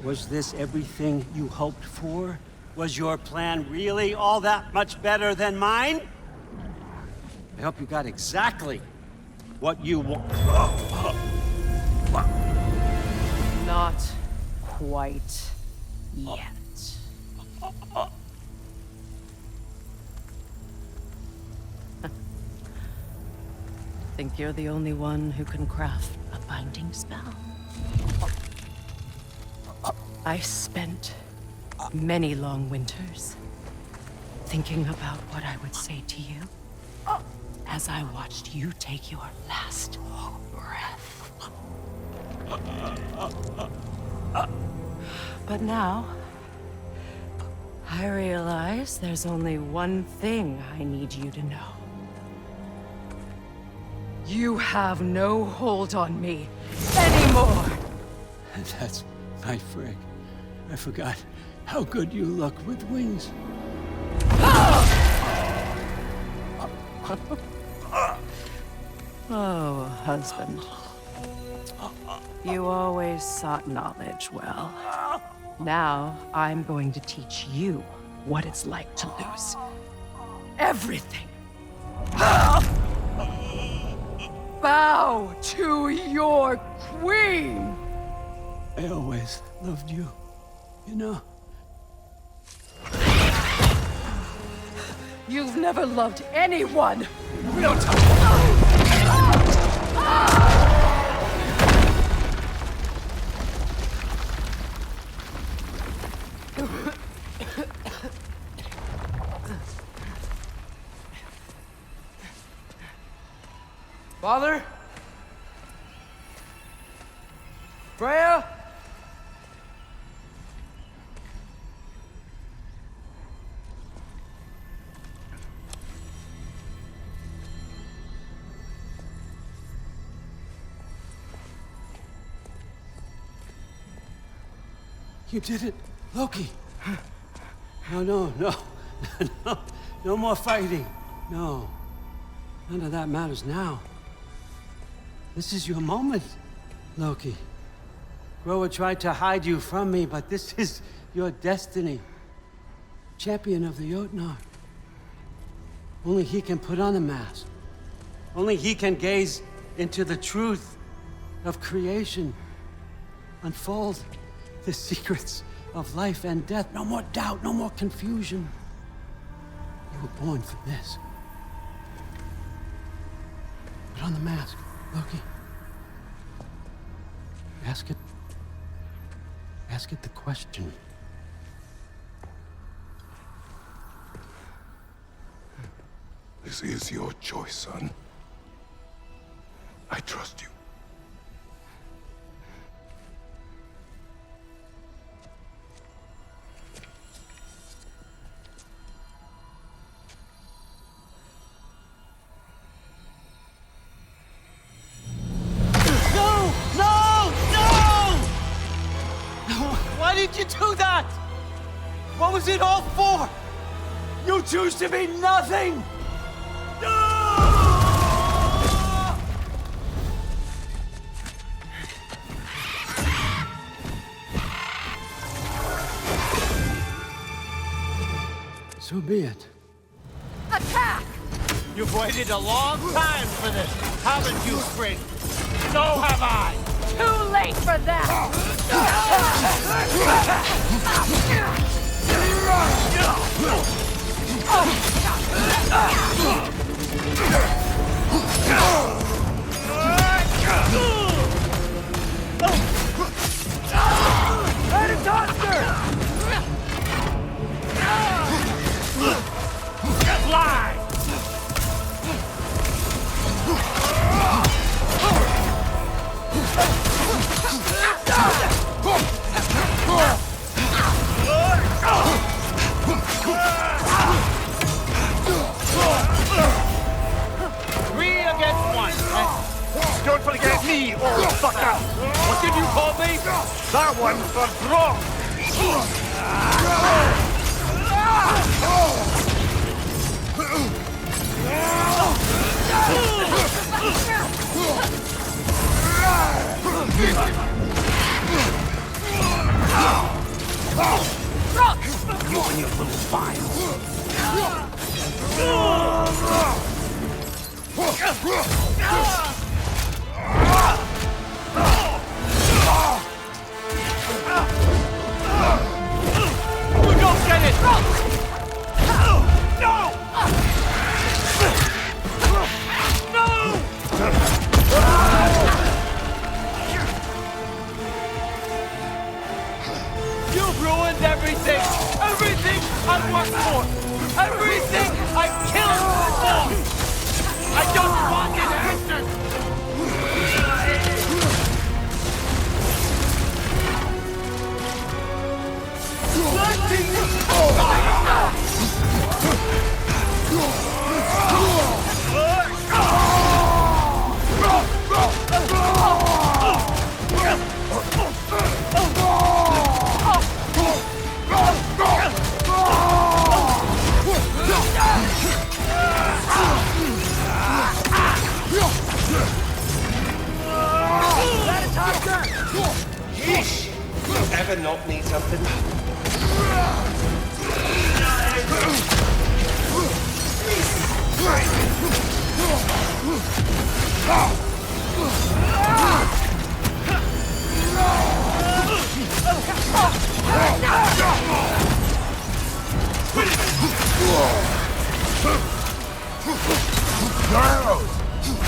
Speaker 17: Was this everything you hoped for? Was your plan really all that much better than mine? I hope you got exactly what you want.
Speaker 4: Not quite yet. Think you're the only one who can craft a binding spell? I spent many long winters thinking about what I would say to you as I watched you take your last breath. But now, I realize there's only one thing I need you to know.
Speaker 5: You have no hold on me anymore.
Speaker 17: That's my frig. I forgot how good you look with wings.
Speaker 5: Oh, husband. You always sought knowledge well. Now, I'm going to teach you what it's like to lose everything. Bow to your queen!
Speaker 17: I always loved you, you know.
Speaker 5: You've never loved anyone!
Speaker 17: No time!
Speaker 1: Father? Freya?
Speaker 17: You did it, Loki. No. No more fighting. No. None of that matters now. This is your moment, Loki. Groa tried to hide you from me, but this is your destiny. Champion of the Jotnar. Only he can put on the mask. Only he can gaze into the truth of creation. Unfold the secrets of life and death. No more doubt, no more confusion. You were born for this. Put on the mask, Loki. Ask it the question.
Speaker 3: This is your choice, son. I trust you.
Speaker 17: Why did you do that? What was it all for? You choose to be nothing! So be it.
Speaker 13: Attack!
Speaker 17: You've waited a long time for this, haven't you, Spring? So have I!
Speaker 5: Too late for that!
Speaker 18: Try to toss her!
Speaker 17: Fly!
Speaker 6: Don't forget me, old fucker! What did you call me? That one for drop!
Speaker 17: You and your little vines.
Speaker 18: You don't get it! No! You've ruined everything! Everything I worked for! Everything I killed for! I don't want an answer!
Speaker 19: ever not need something?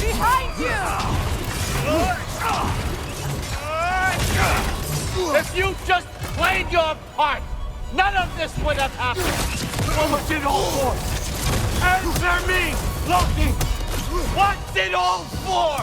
Speaker 18: Behind you!
Speaker 17: If you just played your part, none of this would have happened. What was it all for? Answer me, Loki! What's it all for?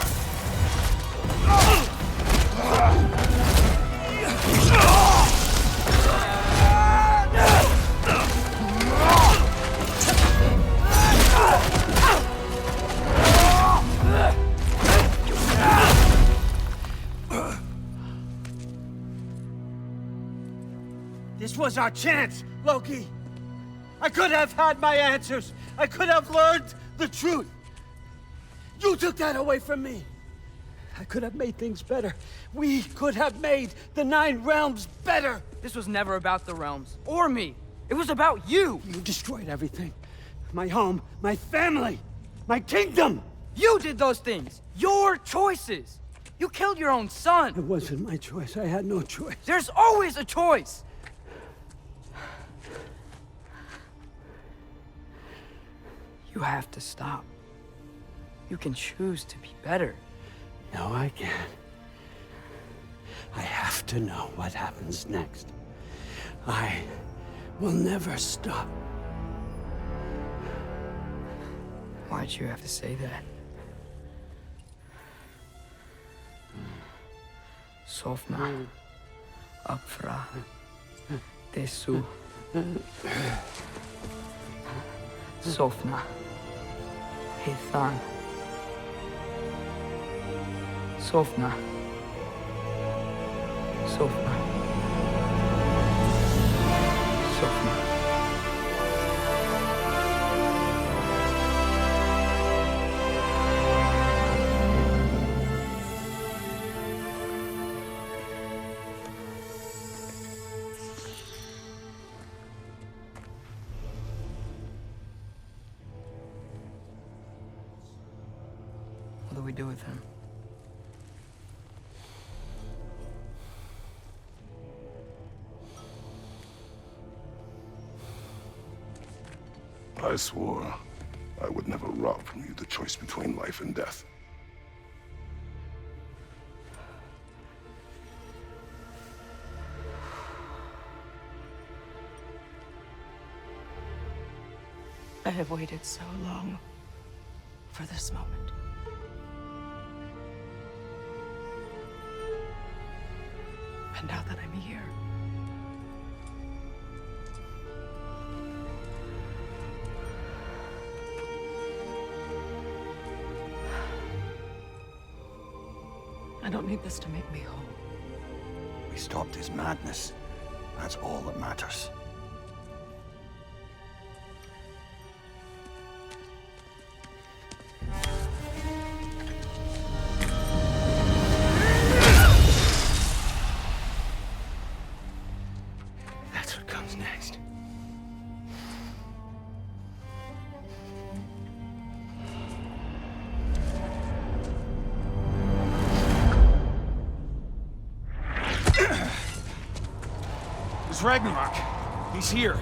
Speaker 17: This was our chance, Loki. I could have had my answers. I could have learned the truth. You took that away from me. I could have made things better. We could have made the 9 realms better.
Speaker 1: This was never about the realms, or me. It was about you.
Speaker 17: You destroyed everything. My home, my family, my kingdom.
Speaker 1: You did those things. Your choices. You killed your own son.
Speaker 17: It wasn't my choice. I had no choice.
Speaker 1: There's always a choice. You have to stop. You can choose to be better.
Speaker 17: No, I can't. I have to know what happens next. I will never stop.
Speaker 1: Why'd you have to say that? Sofna. Apfra. Desu. Sofna. Hithan. Sofna. Sofna. Sofna. What do we do with him?
Speaker 3: I swore I would never rob from you the choice between life and death.
Speaker 12: I have waited so long for this moment. And now that I'm here, I don't need this to make me whole.
Speaker 6: We stopped his madness. That's all that matters.
Speaker 17: That's what comes next.
Speaker 6: It's Ragnarok. He's here.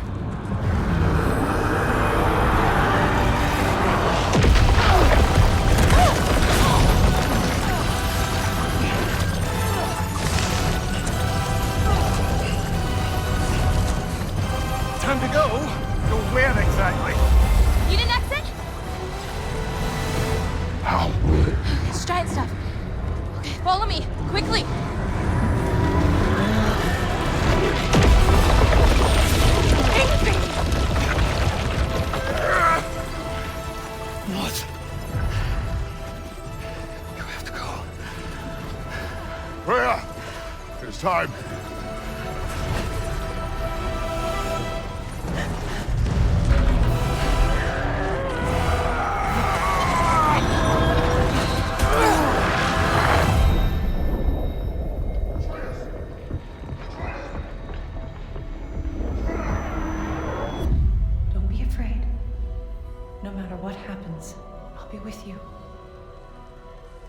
Speaker 6: Time to go. Go where exactly?
Speaker 13: You didn't exit?
Speaker 3: How?
Speaker 13: It's giant stuff. Okay, follow me, quickly.
Speaker 17: What? You have to go.
Speaker 3: Freya! It's time.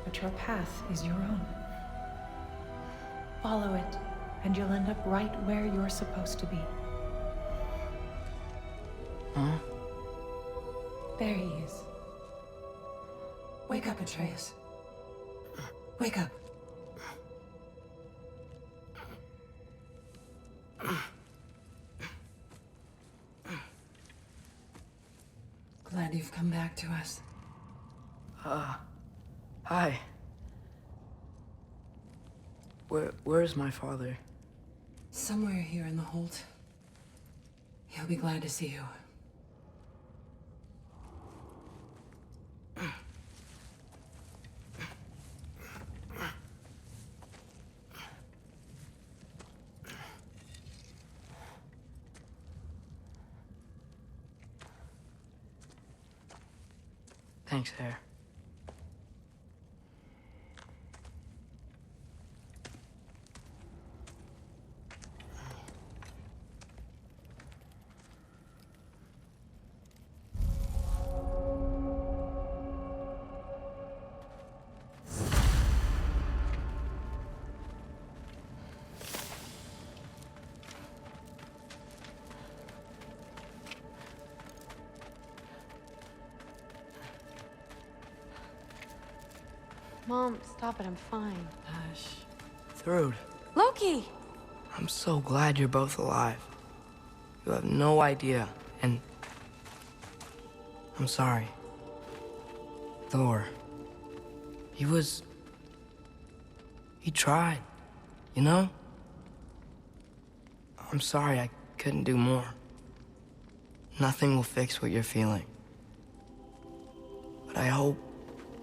Speaker 12: But your path is your own. Follow it, and you'll end up right where you're supposed to be.
Speaker 1: Huh?
Speaker 12: There he is. Wake up, Atreus. Wake up. Glad you've come back to us.
Speaker 1: Hi. Where's my father?
Speaker 12: Somewhere here in the hold. He'll be glad to see you.
Speaker 1: Thanks, Hare.
Speaker 13: Mom, stop it, I'm fine.
Speaker 1: Hush. Thrud,
Speaker 13: Loki!
Speaker 1: I'm so glad you're both alive. You have no idea, and I'm sorry. Thor, he tried, you know? I'm sorry I couldn't do more. Nothing will fix what you're feeling. But I hope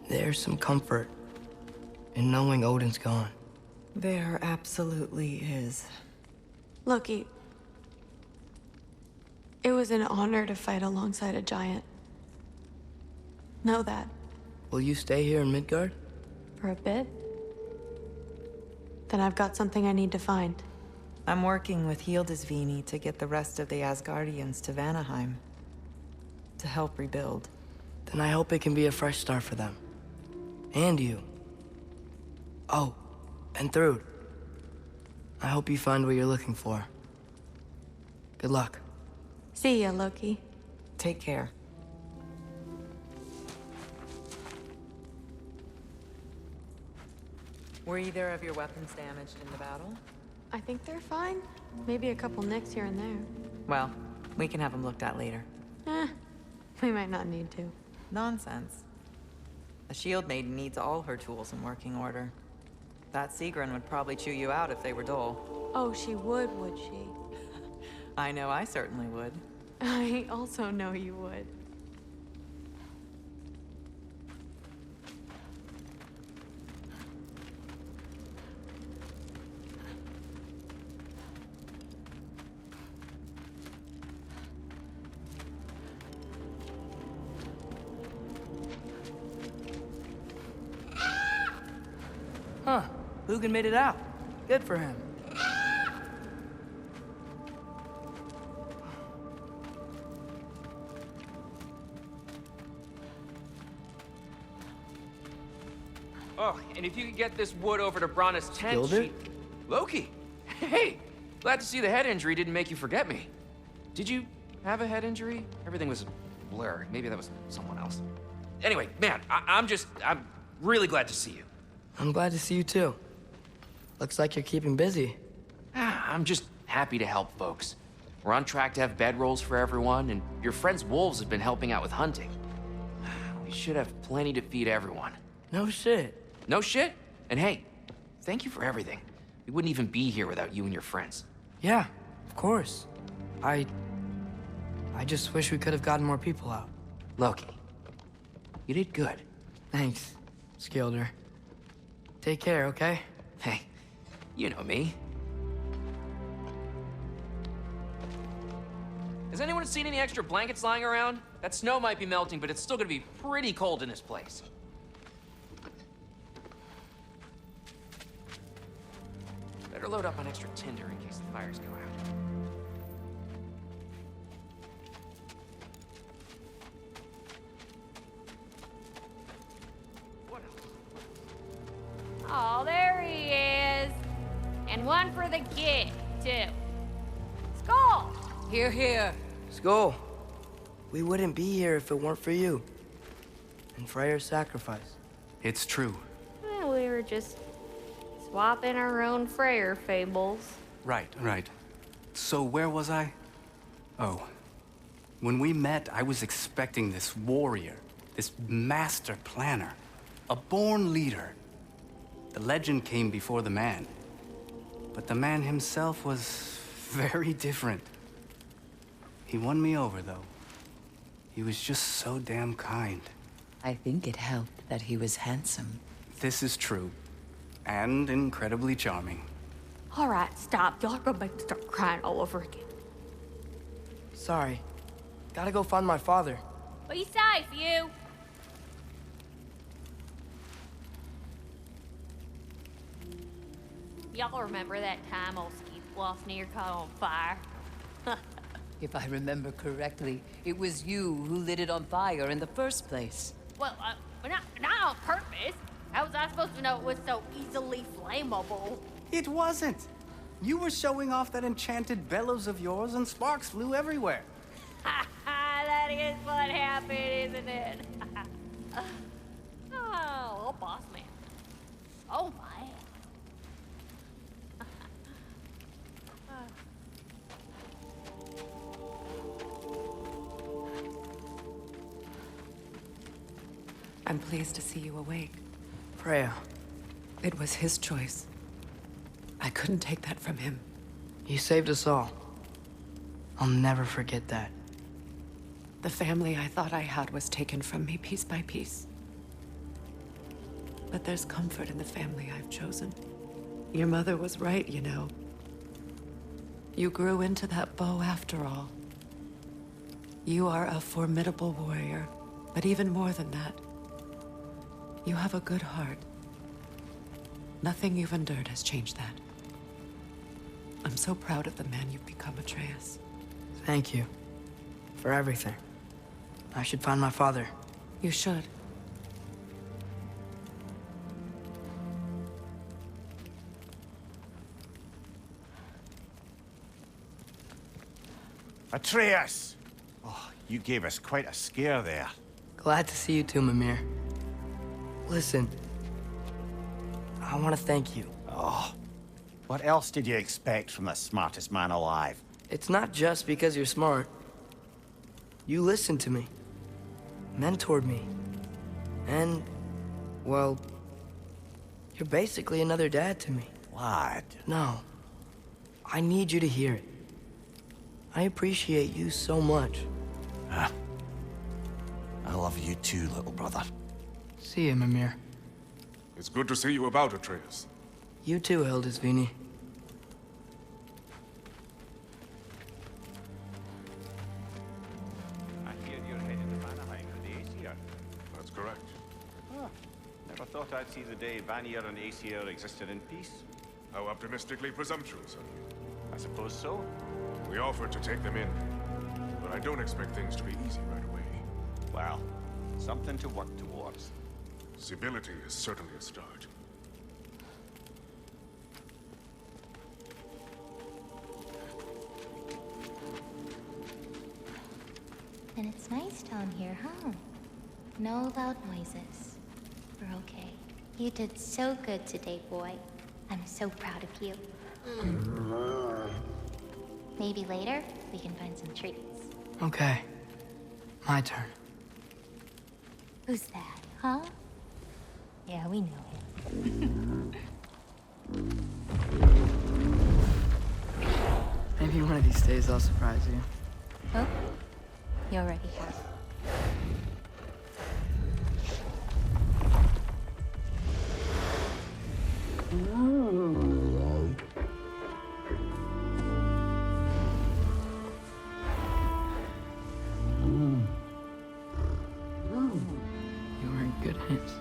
Speaker 1: there's some comfort in knowing Odin's gone.
Speaker 12: There absolutely is.
Speaker 20: Loki, it was an honor to fight alongside a giant. Know that.
Speaker 1: Will you stay here in Midgard?
Speaker 20: For a bit? Then I've got something I need to find.
Speaker 21: I'm working with Hildisvíni to get the rest of the Asgardians to Vanaheim. To help rebuild.
Speaker 1: Then I hope it can be a fresh start for them. And you. Oh, and Thrud. I hope you find what you're looking for. Good luck.
Speaker 20: See ya, Loki.
Speaker 21: Take care. Were either of your weapons damaged in the battle?
Speaker 20: I think they're fine. Maybe a couple nicks here and there.
Speaker 21: Well, we can have them looked at later.
Speaker 20: We might not need to.
Speaker 21: Nonsense. A shield maiden needs all her tools in working order. That Sigrun would probably chew you out if they were dull.
Speaker 20: Oh, she would she?
Speaker 21: I know I certainly would.
Speaker 20: I also know you would.
Speaker 1: Huh. Lugan made it out. Good for him.
Speaker 22: Oh, and if you could get this wood over to Brana's tent,
Speaker 1: Skilder?
Speaker 22: Loki! Hey! Glad to see the head injury didn't make you forget me. Did you have a head injury? Everything was a blur. Maybe that was someone else. Anyway, man, I'm really glad to see you.
Speaker 1: I'm glad to see you too. Looks like you're keeping busy.
Speaker 22: I'm just happy to help folks. We're on track to have bedrolls for everyone, and your friend's wolves have been helping out with hunting. We should have plenty to feed everyone.
Speaker 1: No shit.
Speaker 22: No shit? And hey, thank you for everything. We wouldn't even be here without you and your friends.
Speaker 1: Yeah, of course. I just wish we could have gotten more people out.
Speaker 22: Loki, you did good.
Speaker 1: Thanks, Skilder. Take care, okay?
Speaker 22: Hey, you know me. Has anyone seen any extra blankets lying around? That snow might be melting, but it's still gonna be pretty cold in this place. Better load up on extra tinder in case the fires go out. What else?
Speaker 13: And one for the kid, too. Skull!
Speaker 1: Here, here. Skull. We wouldn't be here if it weren't for you. And Freyr's sacrifice.
Speaker 7: It's true.
Speaker 13: Well, we were just swapping our own Freyr fables.
Speaker 7: Right. So where was I? Oh. When we met, I was expecting this warrior, this master planner, a born leader. The legend came before the man. But the man himself was very different. He won me over, though. He was just so damn kind.
Speaker 8: I think it helped that he was handsome.
Speaker 7: This is true. And incredibly charming.
Speaker 13: All right, stop. Y'all are gonna make me start crying all over again.
Speaker 1: Sorry. Gotta go find my father.
Speaker 13: Be safe, you. Y'all remember that time old Ski Bluff near caught on fire?
Speaker 8: If I remember correctly, it was you who lit it on fire in the first place.
Speaker 13: Well, not on purpose. How was I supposed to know it was so easily flammable?
Speaker 7: It wasn't. You were showing off that enchanted bellows of yours and sparks flew everywhere.
Speaker 13: That is what happened, isn't it? Oh, boss man. Oh, my.
Speaker 12: I'm pleased to see you awake.
Speaker 1: Freya.
Speaker 12: It was his choice. I couldn't take that from him.
Speaker 1: You saved us all. I'll never forget that.
Speaker 12: The family I thought I had was taken from me piece by piece. But there's comfort in the family I've chosen. Your mother was right, you know. You grew into that bow after all. You are a formidable warrior, but even more than that, you have a good heart. Nothing you've endured has changed that. I'm so proud of the man you've become, Atreus.
Speaker 1: Thank you. For everything. I should find my father.
Speaker 12: You should.
Speaker 2: Atreus! Oh, you gave us quite a scare there.
Speaker 1: Glad to see you too, Mimir. Listen, I want to thank you.
Speaker 2: Oh, what else did you expect from the smartest man alive?
Speaker 1: It's not just because you're smart. You listened to me, mentored me, and, well, you're basically another dad to me.
Speaker 2: Lad.
Speaker 1: No, I need you to hear it. I appreciate you so much.
Speaker 2: I love you too, little brother.
Speaker 1: See you, Mimir.
Speaker 3: It's good to see you about, Atreus.
Speaker 1: You too, Hildisvini.
Speaker 6: I hear you're heading to Vanaheim for the Aesir.
Speaker 3: That's correct.
Speaker 6: Ah, never thought I'd see the day Vanir and Aesir existed in peace.
Speaker 3: How optimistically presumptuous of you.
Speaker 6: I suppose so.
Speaker 3: We offered to take them in, but I don't expect things to be easy right away.
Speaker 6: Well, something to work towards.
Speaker 3: Civility is certainly a start.
Speaker 23: And it's nice down here, huh? No loud noises. We're okay. You did so good today, boy. I'm so proud of you. Maybe later, we can find some treats.
Speaker 1: Okay. My turn.
Speaker 23: Who's that, huh? Yeah, we know him.
Speaker 1: Maybe one of these days I'll surprise you.
Speaker 23: Oh? You already have.
Speaker 1: You're in good hands.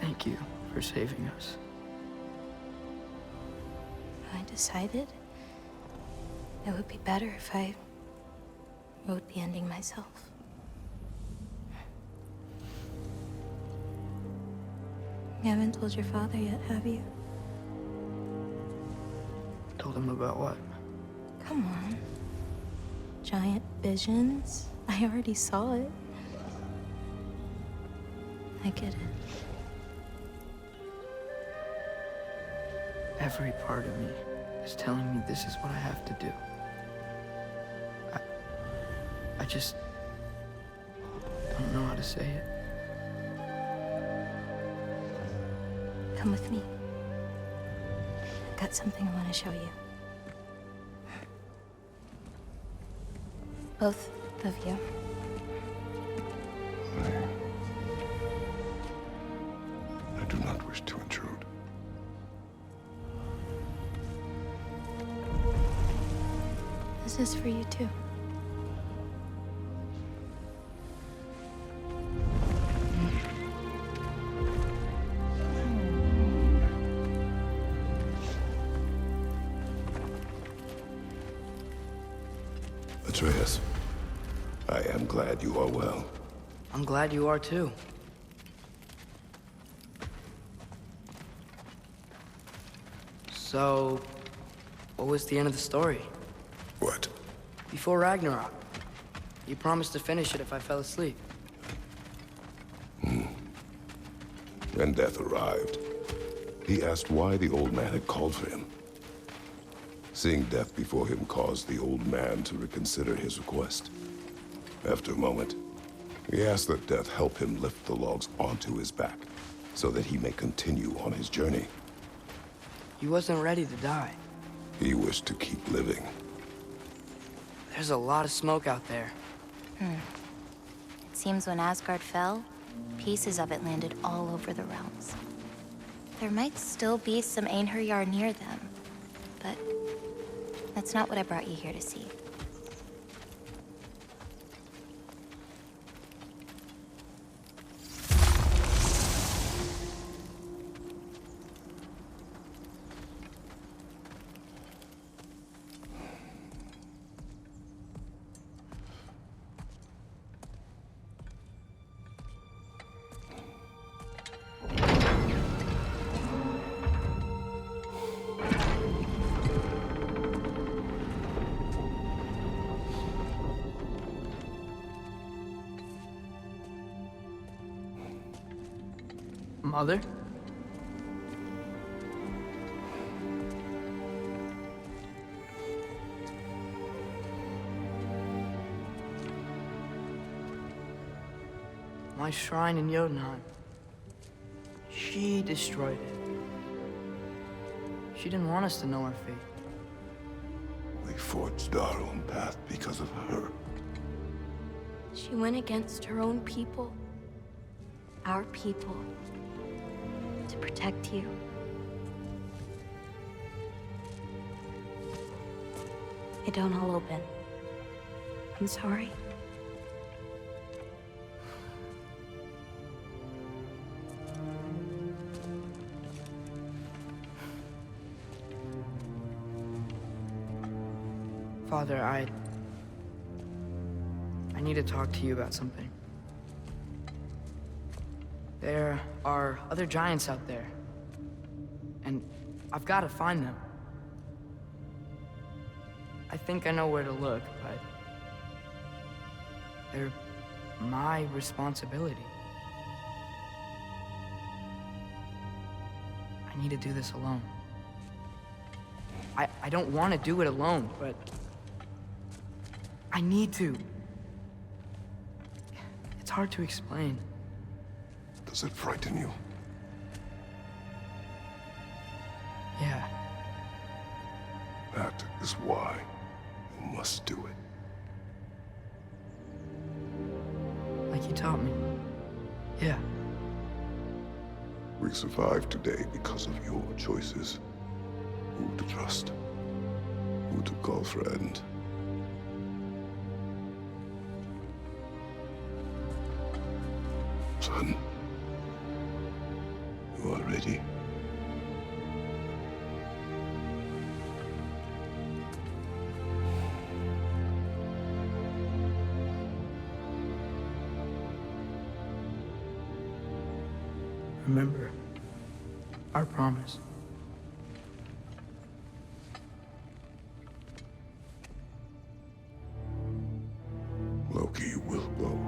Speaker 1: Thank you for for saving us.
Speaker 23: I decided it would be better if I wrote the ending myself. You haven't told your father yet, have you?
Speaker 1: Told him about what?
Speaker 23: Come on. Giant visions? I already saw it. I get it.
Speaker 1: Every part of me is telling me this is what I have to do. I just don't know how to say it.
Speaker 23: Come with me. I've got something I want to show you. Both of you.
Speaker 3: I do not wish to intrude.
Speaker 23: This is for you too.
Speaker 3: Atreus, I am glad you are well.
Speaker 1: I'm glad you are too. So, what was the end of the story?
Speaker 3: What?
Speaker 1: Before Ragnarok. You promised to finish it if I fell asleep.
Speaker 3: When death arrived, he asked why the old man had called for him. Seeing death before him caused the old man to reconsider his request. After a moment, he asked that death help him lift the logs onto his back, so that he may continue on his journey.
Speaker 1: He wasn't ready to die.
Speaker 3: He wished to keep living.
Speaker 1: There's a lot of smoke out there.
Speaker 23: It seems when Asgard fell, pieces of it landed all over the realms. There might still be some Einherjar near them, but that's not what I brought you here to see.
Speaker 1: Mother? My shrine in Jotunheim. She destroyed it. She didn't want us to know our fate.
Speaker 3: We forged our own path because of her.
Speaker 23: She went against her own people. Our people. To protect you. It don't all open. I'm sorry.
Speaker 1: Father, I need to talk to you about something. There are other giants out there, and I've got to find them. I think I know where to look, but they're my responsibility. I need to do this alone. I don't want to do it alone, but I need to. It's hard to explain.
Speaker 3: Does it frighten you?
Speaker 1: Yeah.
Speaker 3: That is why you must do it.
Speaker 1: Like you taught me. Yeah.
Speaker 3: We survived today because of your choices. Who to trust. Who to call friend. Son. You are ready.
Speaker 1: Remember our promise.
Speaker 3: Loki will go.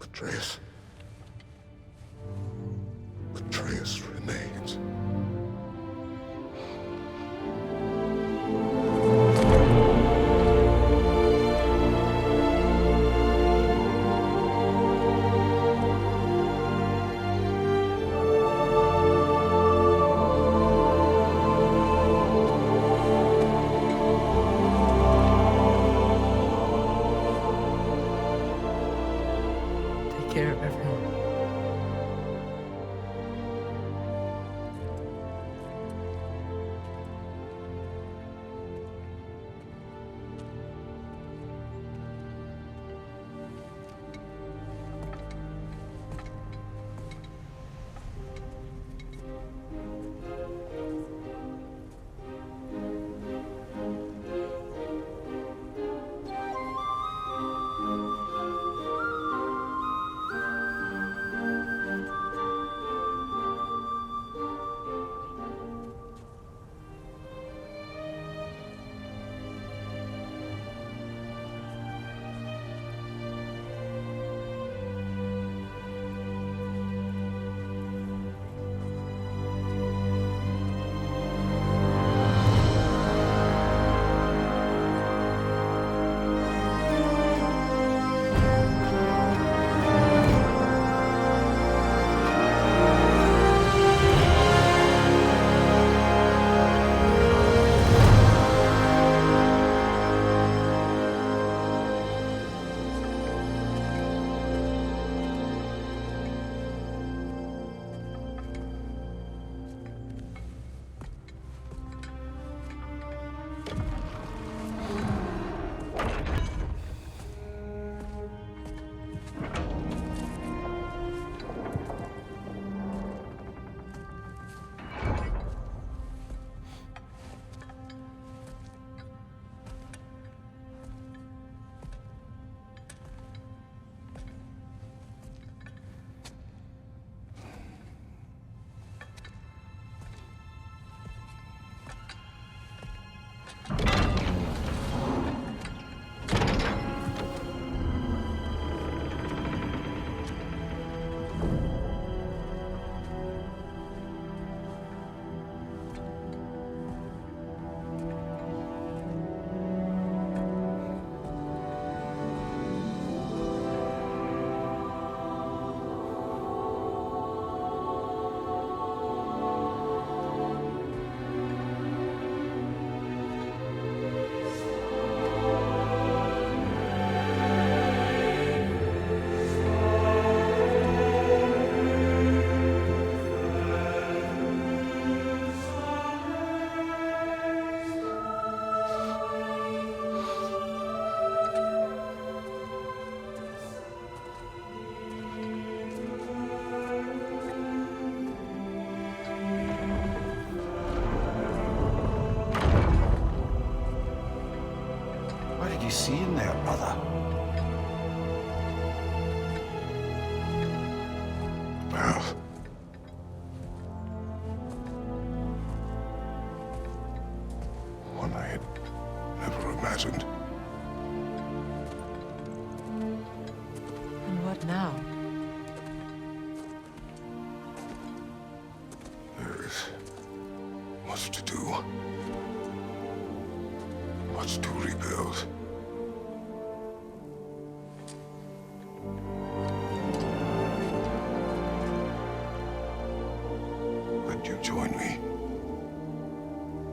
Speaker 3: Atreus. Atreus remains.
Speaker 1: Take care of everyone.
Speaker 2: See in there, brother?
Speaker 3: Well, one I had never imagined.
Speaker 12: And what now?
Speaker 3: There is much to do. Much to rebuild. Would you join me?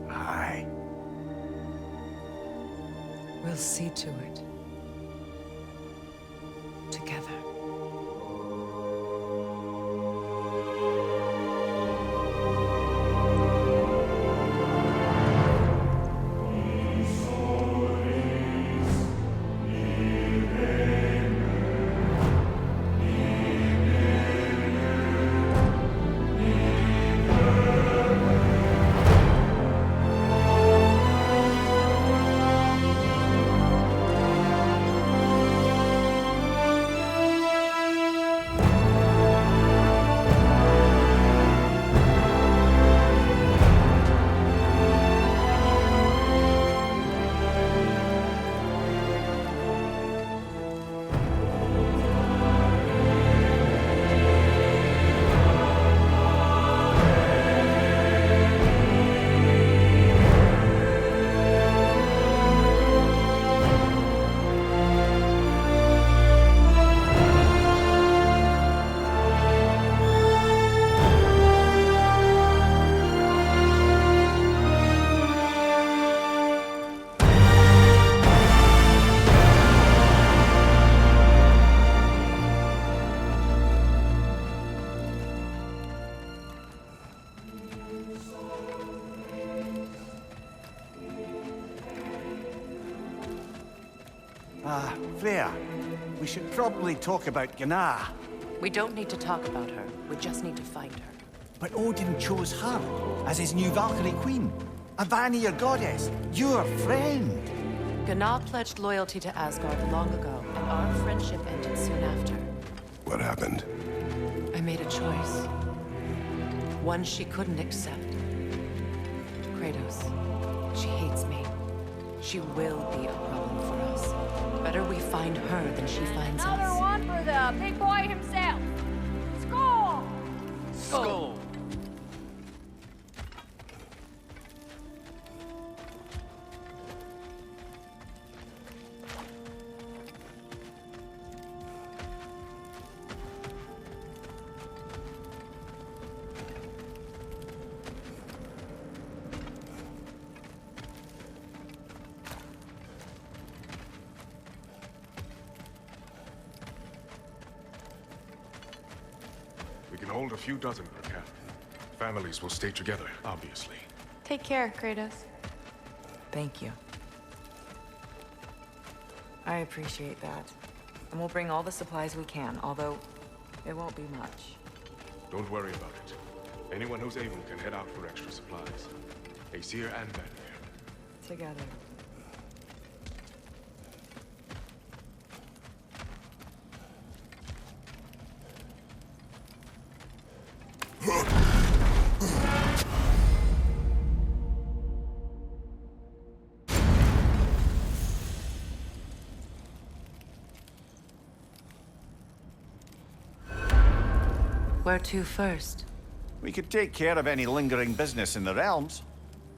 Speaker 2: Aye.
Speaker 12: We'll see to it. Together.
Speaker 2: Freya, we should probably talk about Gná.
Speaker 4: We don't need to talk about her. We just need to find her.
Speaker 2: But Odin chose her as his new Valkyrie queen. A Vanir goddess, your friend.
Speaker 4: Gná pledged loyalty to Asgard long ago, and our friendship ended soon after.
Speaker 3: What happened?
Speaker 4: I made a choice. One she couldn't accept. Kratos. She hates me. She will be a problem for us. Better we find her than she finds
Speaker 13: Another
Speaker 4: us.
Speaker 13: one for the big boy himself. Skull!
Speaker 22: Skull!
Speaker 10: We can hold a few dozen per captain. Families will stay together, obviously.
Speaker 20: Take care, Kratos.
Speaker 21: Thank you. I appreciate that. And we'll bring all the supplies we can, although it won't be much.
Speaker 10: Don't worry about it. Anyone who's able can head out for extra supplies. Aesir and Vanir.
Speaker 21: Together.
Speaker 4: Where to first?
Speaker 2: We could take care of any lingering business in the realms.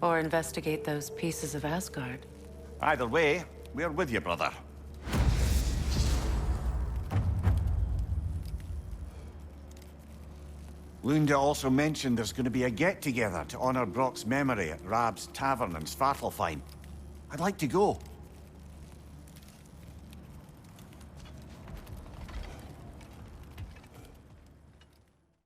Speaker 4: Or investigate those pieces of Asgard.
Speaker 2: Either way, we're with you, brother. Lunda also mentioned there's going to be a get-together to honor Brock's memory at Rab's Tavern in Svartalfheim. I'd like to go.